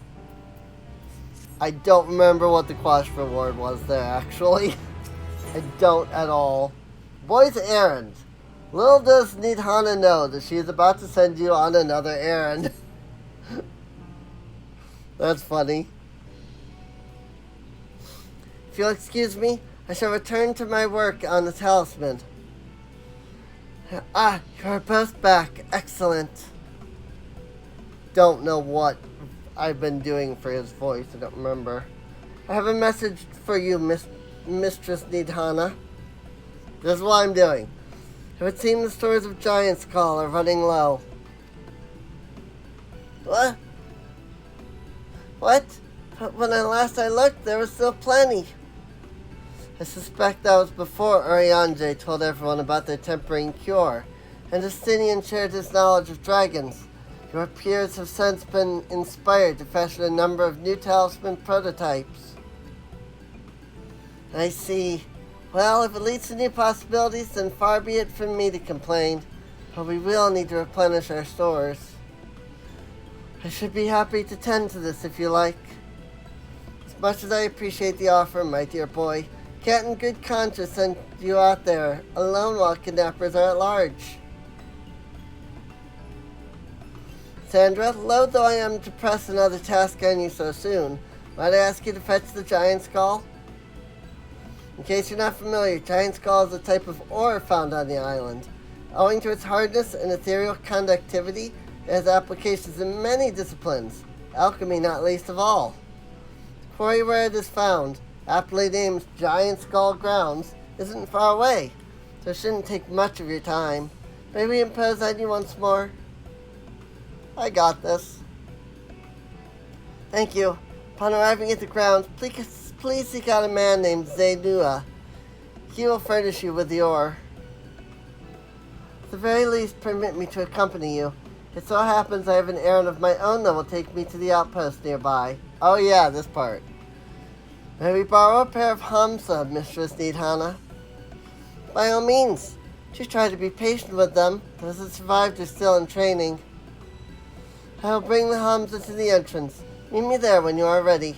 I don't remember what the quest reward was there, actually. I don't at all. Boy's errand. Little does Nidhana know that she is about to send you on another errand. That's funny. If you'll excuse me, I shall return to my work on the talisman. Ah, you are both back. Excellent. Don't know what I've been doing for his voice. I don't remember. I have a message for you, Mistress Nidhana. This is what I'm doing. It would seem the stores of Giant's Call are running low. What? What? But when last I looked, there was still plenty. I suspect that was before Urianger told everyone about their tempering cure, and Estinien shared his knowledge of dragons. Your peers have since been inspired to fashion a number of new talisman prototypes. I see. Well, if it leads to new possibilities, then far be it from me to complain, but we will need to replenish our stores. I should be happy to tend to this if you like. As much as I appreciate the offer, my dear boy, can't in good conscience send you out there alone while kidnappers are at large. Sandra, loath though I am to press another task on you so soon, might I ask you to fetch the Giant's Call? In case you're not familiar, Giant's Call is a type of ore found on the island. Owing to its hardness and ethereal conductivity, it has applications in many disciplines, alchemy not least of all. The quarry where it is found, aptly named Giant Skull Grounds, isn't far away, so it shouldn't take much of your time. May we impose on you once more? I got this. Thank you. Upon arriving at the grounds, please seek out a man named Zainua. He will furnish you with the ore. At the very least, permit me to accompany you. It so happens I have an errand of my own that will take me to the outpost nearby. Oh yeah, this part. May we borrow a pair of Hamsa, Mistress Nidhana? By all means. Just try to be patient with them. Those that survived are still in training. I will bring the Hamsa to the entrance. Meet me there when you are ready.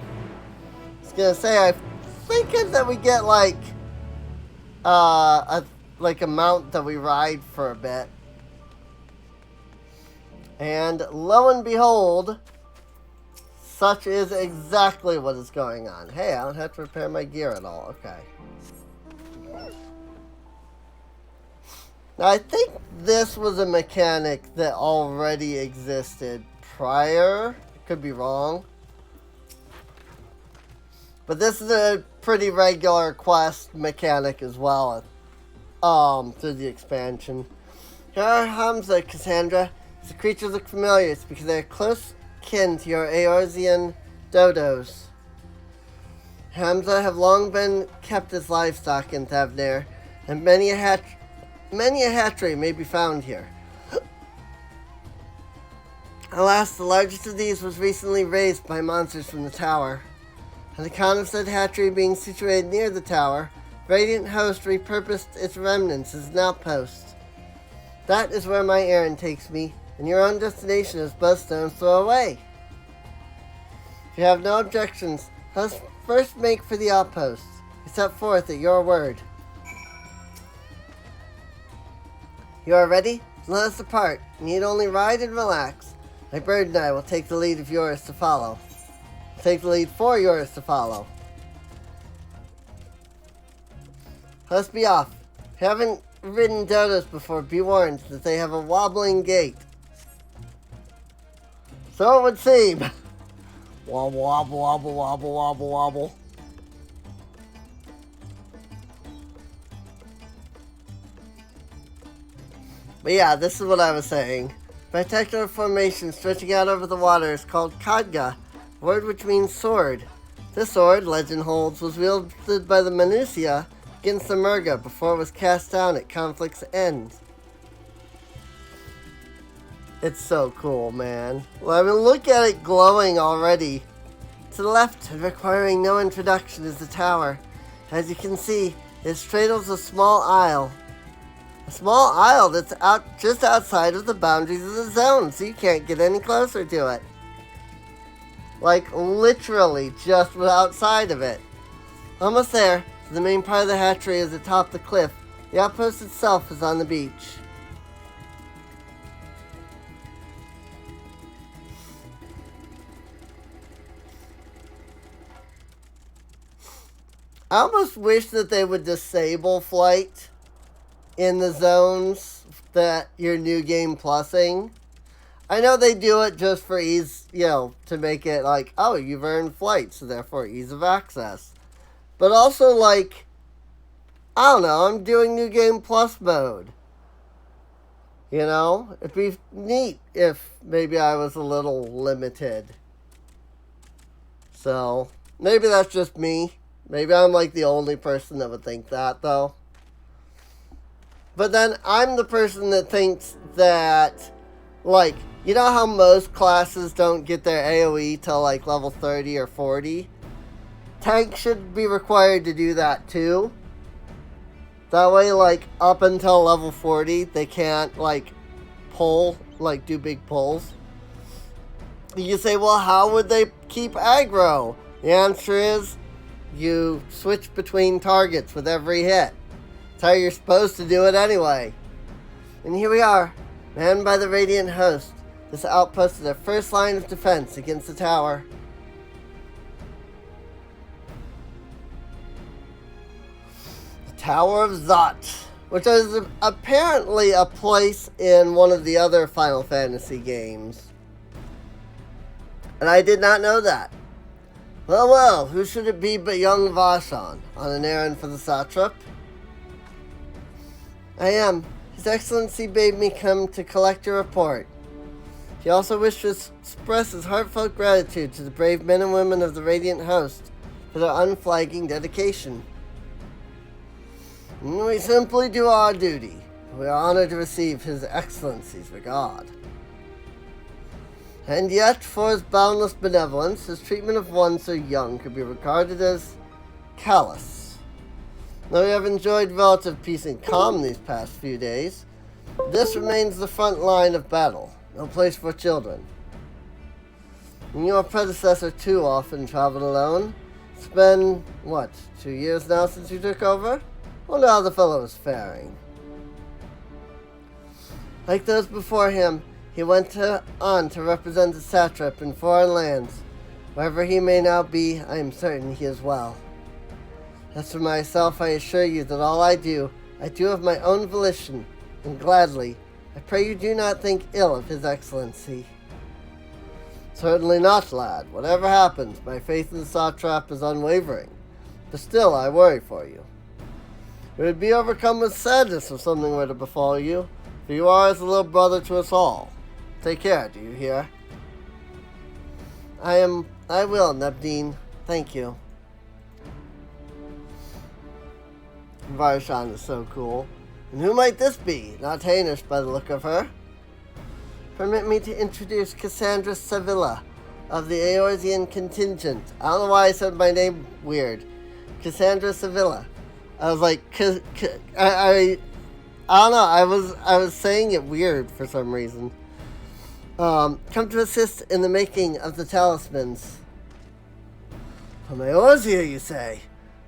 I was gonna say, I think that we get like a mount that we ride for a bit. And lo and behold, such is exactly what is going on. Hey, I don't have to repair my gear at all. Okay. Now, I think this was a mechanic that already existed prior. Could be wrong. But this is a pretty regular quest mechanic as well, through the expansion. Here are Hamza, Kassandra. The creatures look familiar. It's because they're close kin to your Eorzean dodos. Hamza have long been kept as livestock in Thavnair, and many a hatchery may be found here. Alas, the largest of these was recently raised by monsters from the tower. On account of said hatchery being situated near the tower, Radiant Host repurposed its remnants as an outpost. That is where my errand takes me, and your own destination is but a stone's throw away. If you have no objections, let us first make for the outpost. We set forth at your word. You are ready? Let us depart. You need only ride and relax. My bird and I will take the lead of yours to follow. Take the lead for yours to follow. Let's be off. If you haven't ridden dodos before, be warned that they have a wobbling gait. So it would seem. Wobble, wobble, wobble, wobble, wobble, wobble. But yeah, this is what I was saying. Spectacular formation stretching out over the water is called Khadga, a word which means sword. This sword, legend holds, was wielded by the Manusia against the Murga before it was cast down at conflict's end. It's so cool, man. Well, I mean, look at it glowing already. To the left, and requiring no introduction, is the tower. As you can see, it straddles a small isle. A small isle that's just outside of the boundaries of the zone, so you can't get any closer to it. Like, literally just outside of it. Almost there, the main part of the hatchery is atop the cliff. The outpost itself is on the beach. I almost wish that they would disable flight in the zones that you're new game plussing. I know they do it just for ease, to make it like, oh, you've earned flight, so therefore ease of access. But also, like, I don't know, I'm doing new game plus mode. It'd be neat if maybe I was a little limited. So, maybe that's just me. Maybe I'm like the only person that would think that, though. But then I'm the person that thinks that, like, you know how most classes don't get their AoE till like level 30 or 40? Tank should be required to do that too. That way, like, up until level 40, they can't, like, do big pulls. You say, well, how would they keep aggro? The answer is, you switch between targets with every hit. That's how you're supposed to do it anyway. And here we are, manned by the Radiant Host. This outpost is their first line of defense against the tower. The Tower of Zot, which is apparently a place in one of the other Final Fantasy games. And I did not know that. Well, who should it be but young Vashon, on an errand for the Satrap? I am. His Excellency bade me come to collect your report. He also wished to express his heartfelt gratitude to the brave men and women of the Radiant Host for their unflagging dedication. And we simply do our duty. We are honored to receive His Excellency's regard. And yet, for his boundless benevolence, his treatment of one so young could be regarded as callous. Though we have enjoyed relative peace and calm these past few days, this remains the front line of battle, no place for children. And your predecessor too often traveled alone. It's been, 2 years now since you took over? Wonder how the fellow is faring. Like those before him, he went on to represent the satrap in foreign lands. Wherever he may now be, I am certain he is well. As for myself, I assure you that all I do of my own volition, and gladly. I pray you do not think ill of His Excellency. Certainly not, lad. Whatever happens, my faith in the satrap is unwavering. But still, I worry for you. We would be overcome with sadness if something were to befall you, for you are as a little brother to us all. Take care, do you hear? I will, Nebdeen. Thank you. Varshan is so cool. And who might this be? Not Hainish by the look of her. Permit me to introduce Kassandra Sevilla of the Eorzean contingent. I don't know why I said my name weird. Kassandra Sevilla. I was like, I don't know. I was saying it weird for some reason. Come to assist in the making of the talismans. From Eorzea, you say?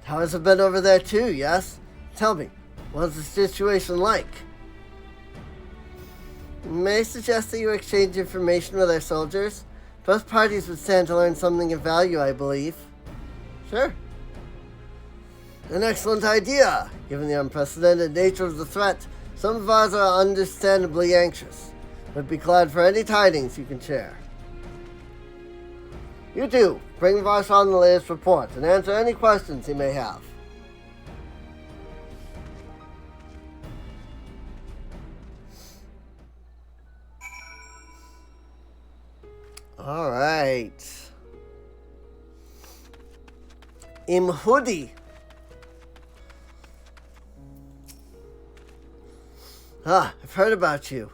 Towers have been over there too, yes? Tell me, what's the situation like? May I suggest that you exchange information with our soldiers? Both parties would stand to learn something of value, I believe. Sure. An excellent idea. Given the unprecedented nature of the threat, some of us are understandably anxious. Would be glad for any tidings you can share. You two, bring Varshan the latest report and answer any questions he may have. Alright. Imhudi. I've heard about you.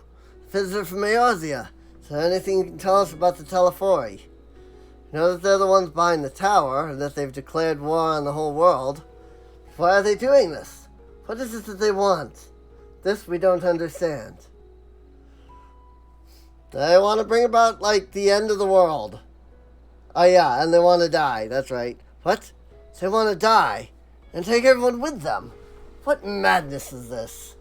Visitor from Eorzea. Is there anything you can tell us about the Telefori? You know that they're the ones behind the tower, and that they've declared war on the whole world. Why are they doing this? What is it that they want? This we don't understand. They want to bring about, like, the end of the world. Oh yeah, and they want to die, that's right. What? They want to die? And take everyone with them? What madness is this?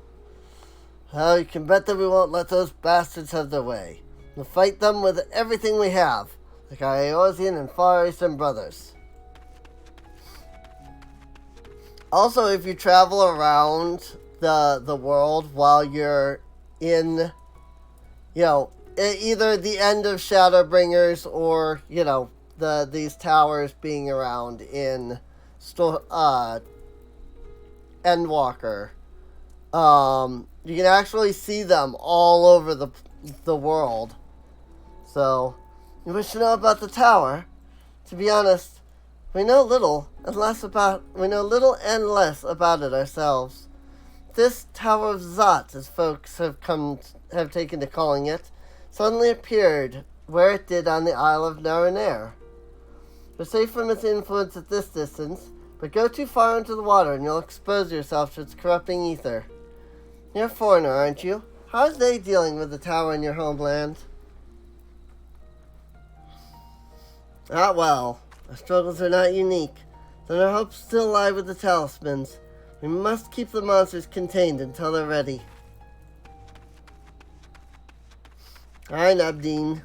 Well, you can bet that we won't let those bastards have their way. We'll fight them with everything we have, like our Eorzean and Far Eastern brothers. Also, if you travel around the world while you're in, either the end of Shadowbringers or, these towers being around in Endwalker, you can actually see them all over the world. So, you wish to know about the tower? To be honest, we know little and less about it ourselves. This Tower of Zot, as folks have taken to calling it, suddenly appeared where it did on the Isle of Narinair. We're safe from its influence at this distance, but go too far into the water and you'll expose yourself to its corrupting ether. You're a foreigner, aren't you? How are they dealing with the tower in your homeland? Ah, well, our struggles are not unique. Then our hopes still lie with the talismans. We must keep the monsters contained until they're ready. Aye, Nabdeen.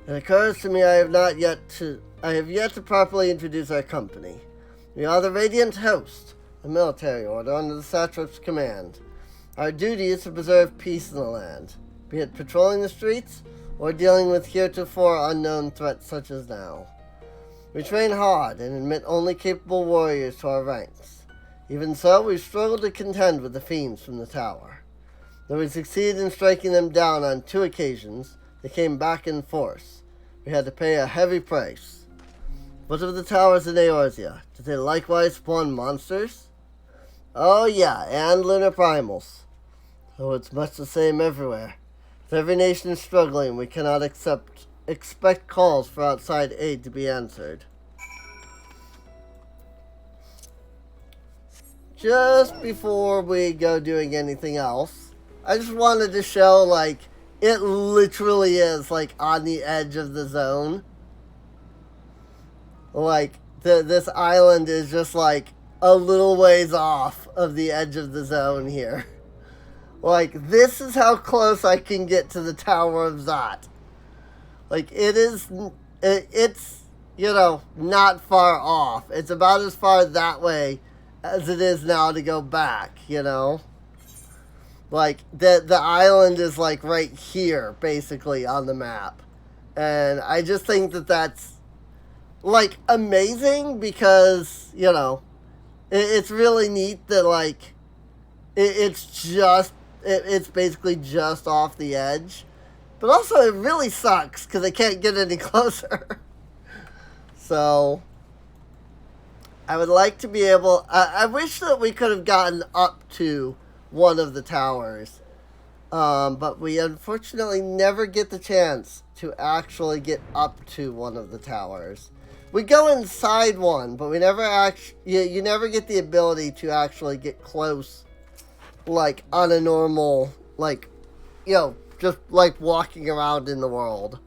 It occurs to me I have yet to properly introduce our company. We are the Radiant Host, a military order under the satrap's command. Our duty is to preserve peace in the land, be it patrolling the streets or dealing with heretofore unknown threats such as now. We train hard and admit only capable warriors to our ranks. Even so, we struggle to contend with the fiends from the tower. Though we succeeded in striking them down on 2 occasions, they came back in force. We had to pay a heavy price. What of the towers in Eorzea? Did they likewise spawn monsters? Oh yeah, and lunar primals. Oh, it's much the same everywhere. With every nation struggling, we cannot expect calls for outside aid to be answered. Just before we go doing anything else, I just wanted to show, it literally is, on the edge of the zone. This island is just, a little ways off of the edge of the zone here. Like, this is how close I can get to the Tower of Zot. Like, it's, you know, not far off. It's about as far that way as it is now to go back, you know? Like, the island is, like, right here, basically, on the map. And I just think that that's, like, amazing because, you know, it's really neat that, like, it's basically just off the edge. But also, it really sucks because I can't get any closer. So, I would like to be able... I wish that we could have gotten up to one of the towers. But we unfortunately never get the chance to actually get up to one of the towers. We go inside one, but we never you never get the ability to actually get close, like, on a normal, like, you know, just, like, walking around in the world.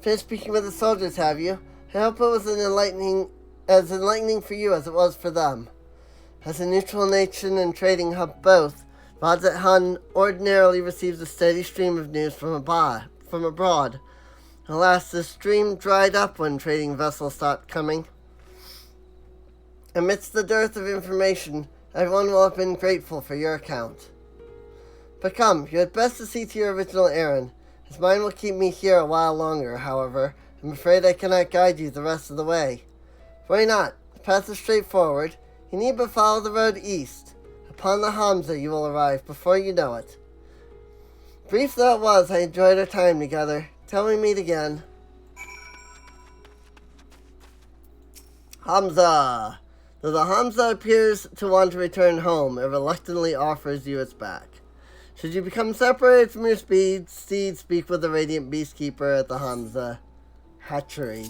Finished speaking with the soldiers, have you? I hope it was as enlightening for you as it was for them. As a neutral nation and trading hub both, Vazet Han ordinarily receives a steady stream of news from abroad. Alas, this stream dried up when trading vessels stopped coming. Amidst the dearth of information, everyone will have been grateful for your account. But come, you had best to see to your original errand, as mine will keep me here a while longer. However, I'm afraid I cannot guide you the rest of the way. Worry not, the path is straightforward. You need but follow the road east. Upon the Hamza you will arrive before you know it. Brief though it was, I enjoyed our time together. Till we meet again. Hamza. Though the Hamza appears to want to return home, it reluctantly offers you its back. Should you become separated from your steed, speak with the Radiant Beastkeeper at the Hamza hatchery.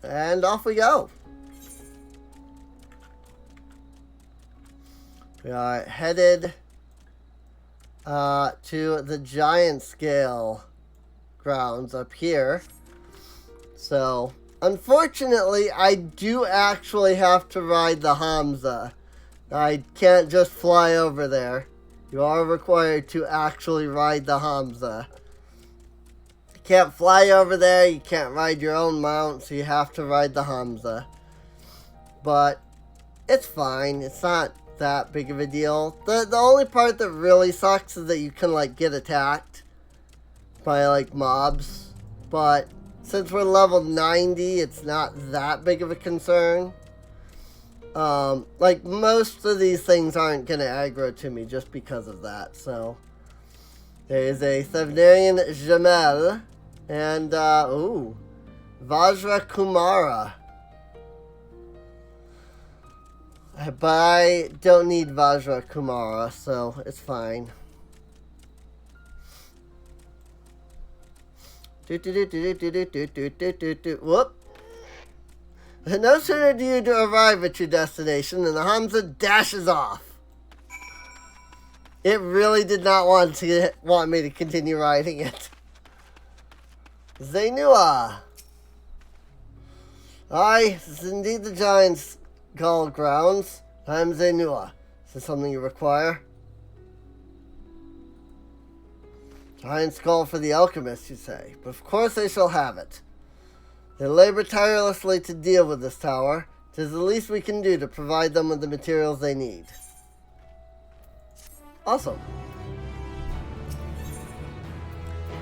And off we go. We are headed to the giant scale grounds up here. So, unfortunately, I do actually have to ride the Hamza. I can't just fly over there. You are required to actually ride the Hamza. You can't fly over there, you can't ride your own mount, so you have to ride the Hamza. But it's fine, it's not that big of a deal. The only part that really sucks is that you can, like, get attacked by, like, mobs. But since we're level 90, it's not that big of a concern. Like, most of these things aren't gonna aggro to me just because of that, so. There is a Thavnarian Jamel, and, Vajra Kumara. But I don't need Vajra Kumara, so it's fine. Whoop. No sooner do you arrive at your destination than the Hamza dashes off. It really did not want me to continue riding it. Zainua. Aye, this is indeed the Giant's Gull grounds. I'm Zainua. Is this something you require? Giant skull for the alchemist, you say. But of course they shall have it. They labor tirelessly to deal with this tower. It is the least we can do to provide them with the materials they need. Awesome.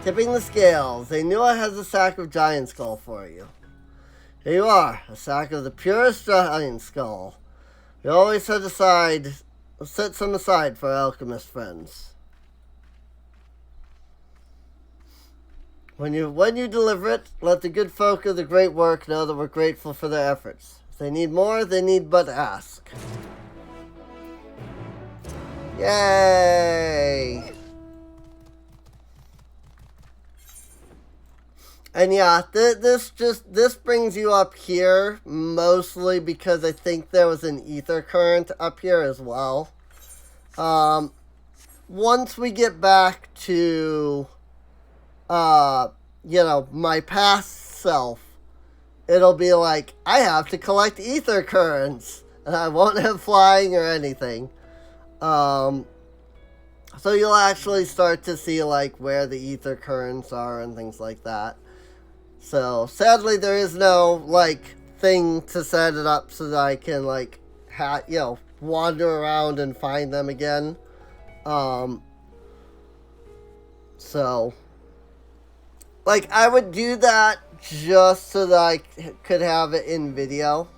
Tipping the scales. Zainua has a sack of giant skull for you. Here you are, a sack of the purest giant skull. We always set some aside for our alchemist friends. When you deliver it, let the good folk of the great work know that we're grateful for their efforts. If they need more, they need but ask. Yay! And yeah, this brings you up here mostly because I think there was an ether current up here as well. Once we get back to, my past self, it'll be like, I have to collect ether currents, and I won't have flying or anything. So you'll actually start to see like where the ether currents are and things like that. So sadly there is no like thing to set it up so that I can like wander around and find them again. So like I would do that just so that I could have it in video.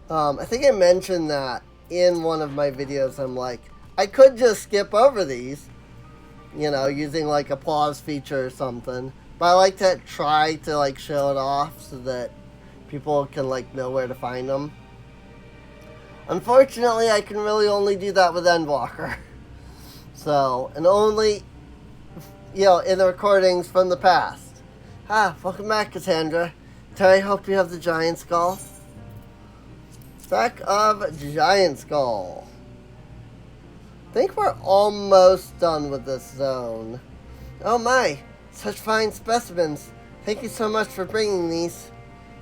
I think I mentioned that in one of my videos. I'm like, I could just skip over these, using like a pause feature or something. But I like to try to like show it off so that people can like know where to find them. Unfortunately, I can really only do that with Endwalker. So, and only, in the recordings from the past. Welcome back, Kassandra. I hope you have the giant skull. Sack of giant skull. I think we're almost done with this zone. Oh my, such fine specimens. Thank you so much for bringing these.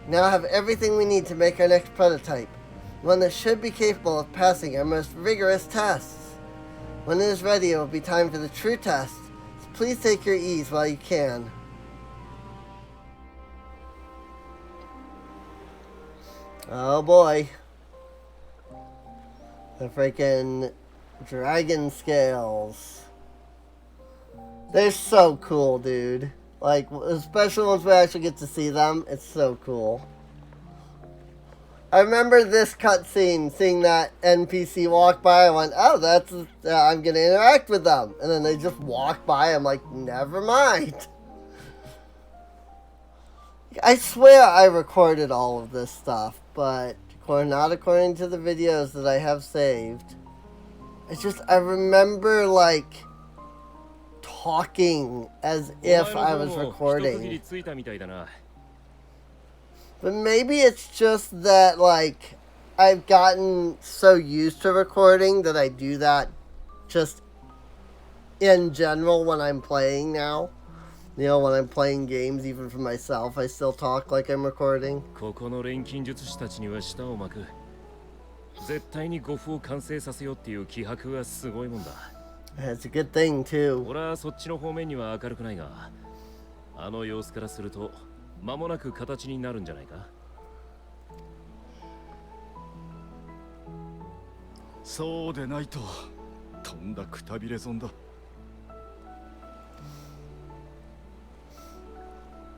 Now I have everything we need to make our next prototype. One that should be capable of passing our most rigorous tests. When it is ready, it will be time for the true test. So please take your ease while you can. Oh boy. The freaking dragon scales. They're so cool, dude. Like, especially once we actually get to see them, it's so cool. I remember this cutscene, seeing that NPC walk by. I went, oh, I'm gonna interact with them. And then they just walk by. I'm like, never mind. I swear I recorded all of this stuff, but not according to the videos that I have saved. I remember, like, talking as if I was recording. But maybe it's just that, like, I've gotten so used to recording that I do that just in general when I'm playing now. When I'm playing games, even for myself, I still talk like I'm recording. That's a good thing, too. 間もなく形になるんじゃないか。そうでないととんだくたびれ損だ。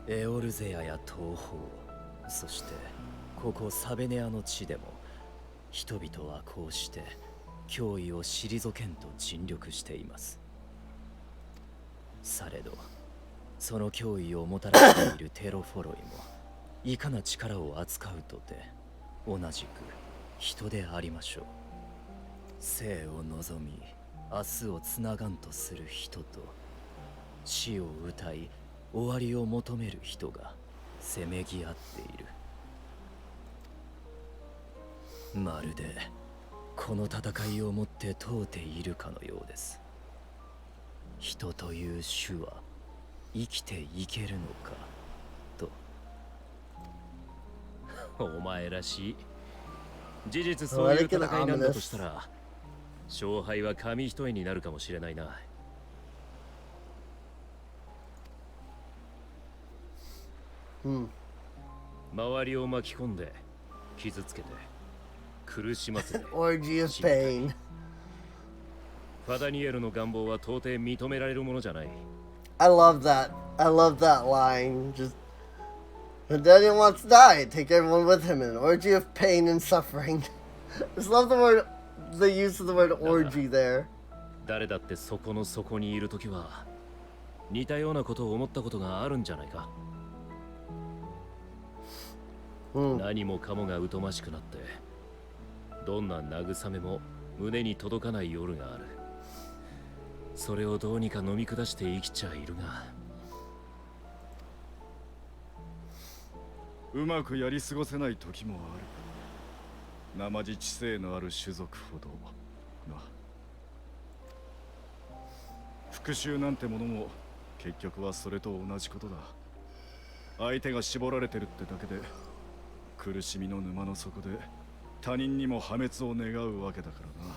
エオルゼアや東方、そしてここサベネアの地でも人々はこうして脅威を退けんと尽力しています。されどその脅威をもたらしているテロフォロイもいかな力を扱うとて同じく人でありましょう。生を望み明日をつながんとする人と死を歌い終わりを求める人がせめぎ合っている。まるでこの戦いをもって問うているかのようです。人という種は生きていけるのかと。お前らしい。事実そういう戦いなんだとしたら勝敗は紙一重になるかもしれないな。周りを巻き込んで傷つけて苦しませてOrgy of pain. ファダニエルの願望は到底認められるものじゃない。I love that. I love that line. Just when Daniel wants to die, take everyone with him in an orgy of pain and suffering. I just love the use of the word orgy there. 誰だってそこの底にいるときは似たようなことを思ったことがあるんじゃないか。何もかもが疎ましくなってどんな慰めも胸に届かない夜がある。それをどうにか飲み下して生きちゃいるが、うまくやり過ごせない時もある。生地知性のある種族ほどな。復讐なんてものも結局はそれと同じことだ。相手が絞られてるってだけで苦しみの沼の底で他人にも破滅を願うわけだからな。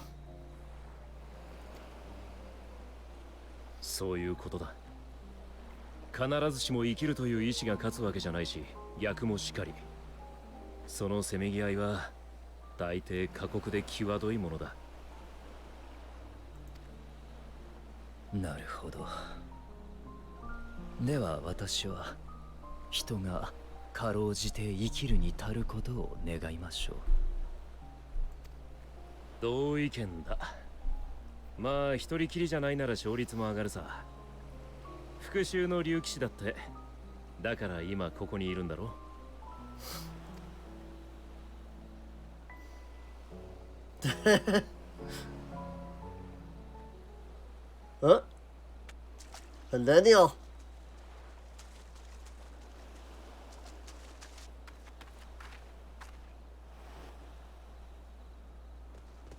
そういうことだ。必ずしも生きるという意志が勝つわけじゃないし、逆もしかり。そのせめぎ合いは大抵過酷で際どいものだ。なるほど。では私は人がかろうじて生きるに足ることを願いましょう。同意見だ。まあ一人きりじゃないなら勝率も上がるさ。復讐の竜騎士だって。だから今ここにいるんだろ。Huh? And Daniel.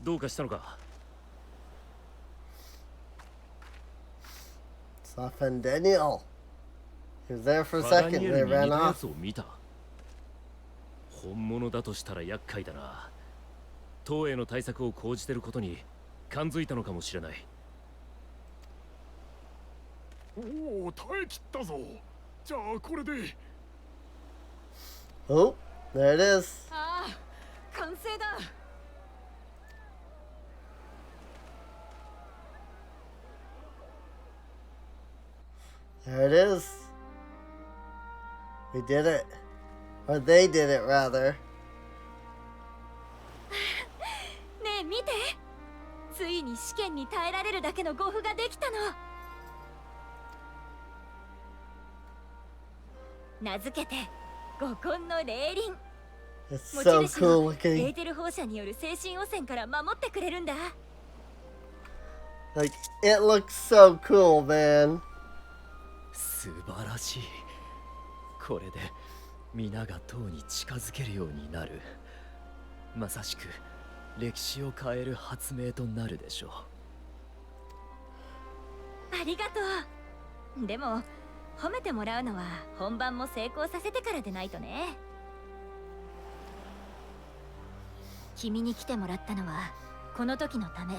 どうかしたのか。Soph and Daniel. He was there for a ファダ second ニエ and ル they に似 ran たや off. つを見た。本物だとしたら厄介だな。東への対策を講じてることに感づいたのかもしれない。おお、耐え切ったぞ。じゃあこれで。Oh, there it is. ああ、完成だ。There it is. We did it. Or they did it, rather. ねえ見て、ついに試験に耐えられるだけの護符ができたの。名付けて五根の霊輪。 It's 持 so ち主の cool エ looking. ーテル放射による精神汚染から守ってくれるんだ。 Like, it looks so cool, man. 素晴らしい。これで皆が塔に近づけるようになる。まさしく歴史を変える発明となるでしょう。ありがとう。でも褒めてもらうのは本番も成功させてからでないとね。君に来てもらったのはこの時のため。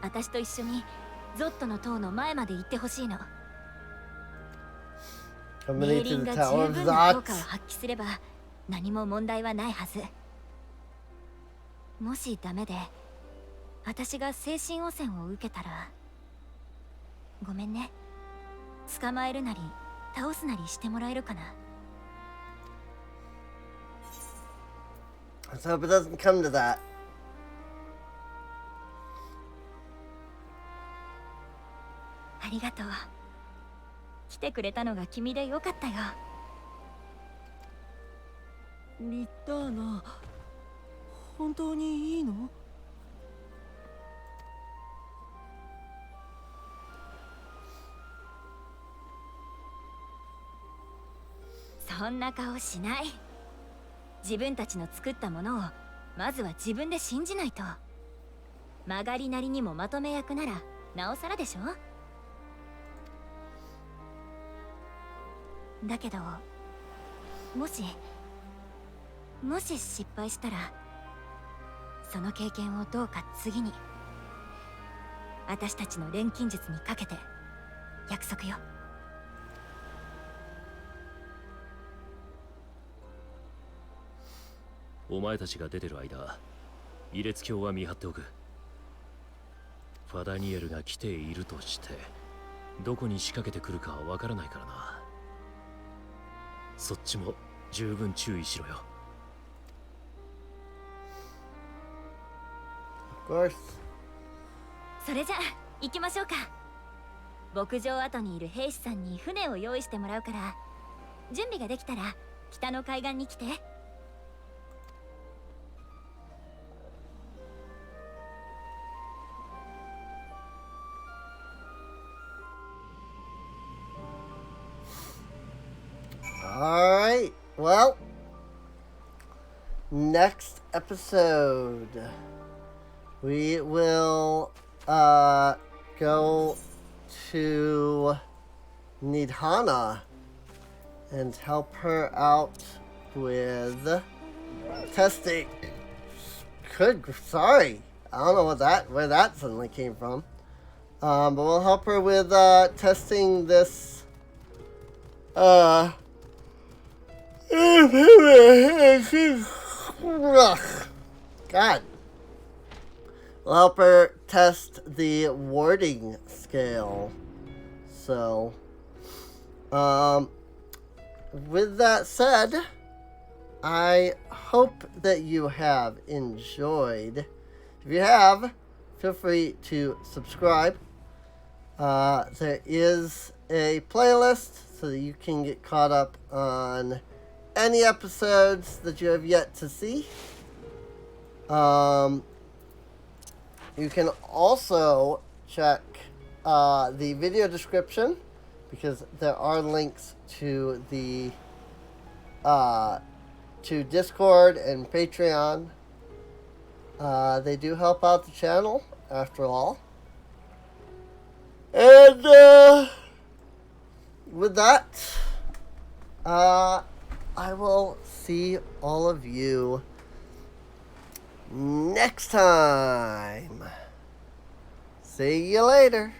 私と一緒にゾットの塔の前まで行ってほしいの。 Coming 霊 into 輪 the が Tower 十 of 分な効果を Zot. 発揮すれば何も問題はないはず。もしダメで私が精神汚染を受けたらごめんね。捕まえるなり倒すなりしてもらえるかな。 Let's hope it doesn't come to that. ありがとう。来てくれたのが君でよかったよ。リッターナ、本当にいいの？そんな顔しない。自分たちの作ったものをまずは自分で信じないと。曲がりなりにもまとめ役ならなおさらでしょ。だけどもし失敗したらその経験をどうか次に私たちの錬金術にかけて約束よ。お前たちが出てる間、イレツ教は見張っておく。ファダニエルが来ているとしてどこに仕掛けてくるかはわからないからな。そっちも十分注意しろよ。Of course. それじゃあ行きましょうか。牧場跡にいる兵士さんに船を用意してもらうから準備ができたら北の海岸に来て。Alright, well, next episode, we will, go to Nidhana and help her out with testing. Sorry, I don't know where that suddenly came from. But we'll help her with testing this. God. We'll help her test the warding scale. So, with that said, I hope that you have enjoyed. If you have, feel free to subscribe. There is a playlist so that you can get caught up on any episodes that you have yet to see. You can also check the video description, because there are links to the to Discord and Patreon. They do help out the channel, after all. And with that, I will see all of you next time. See you later.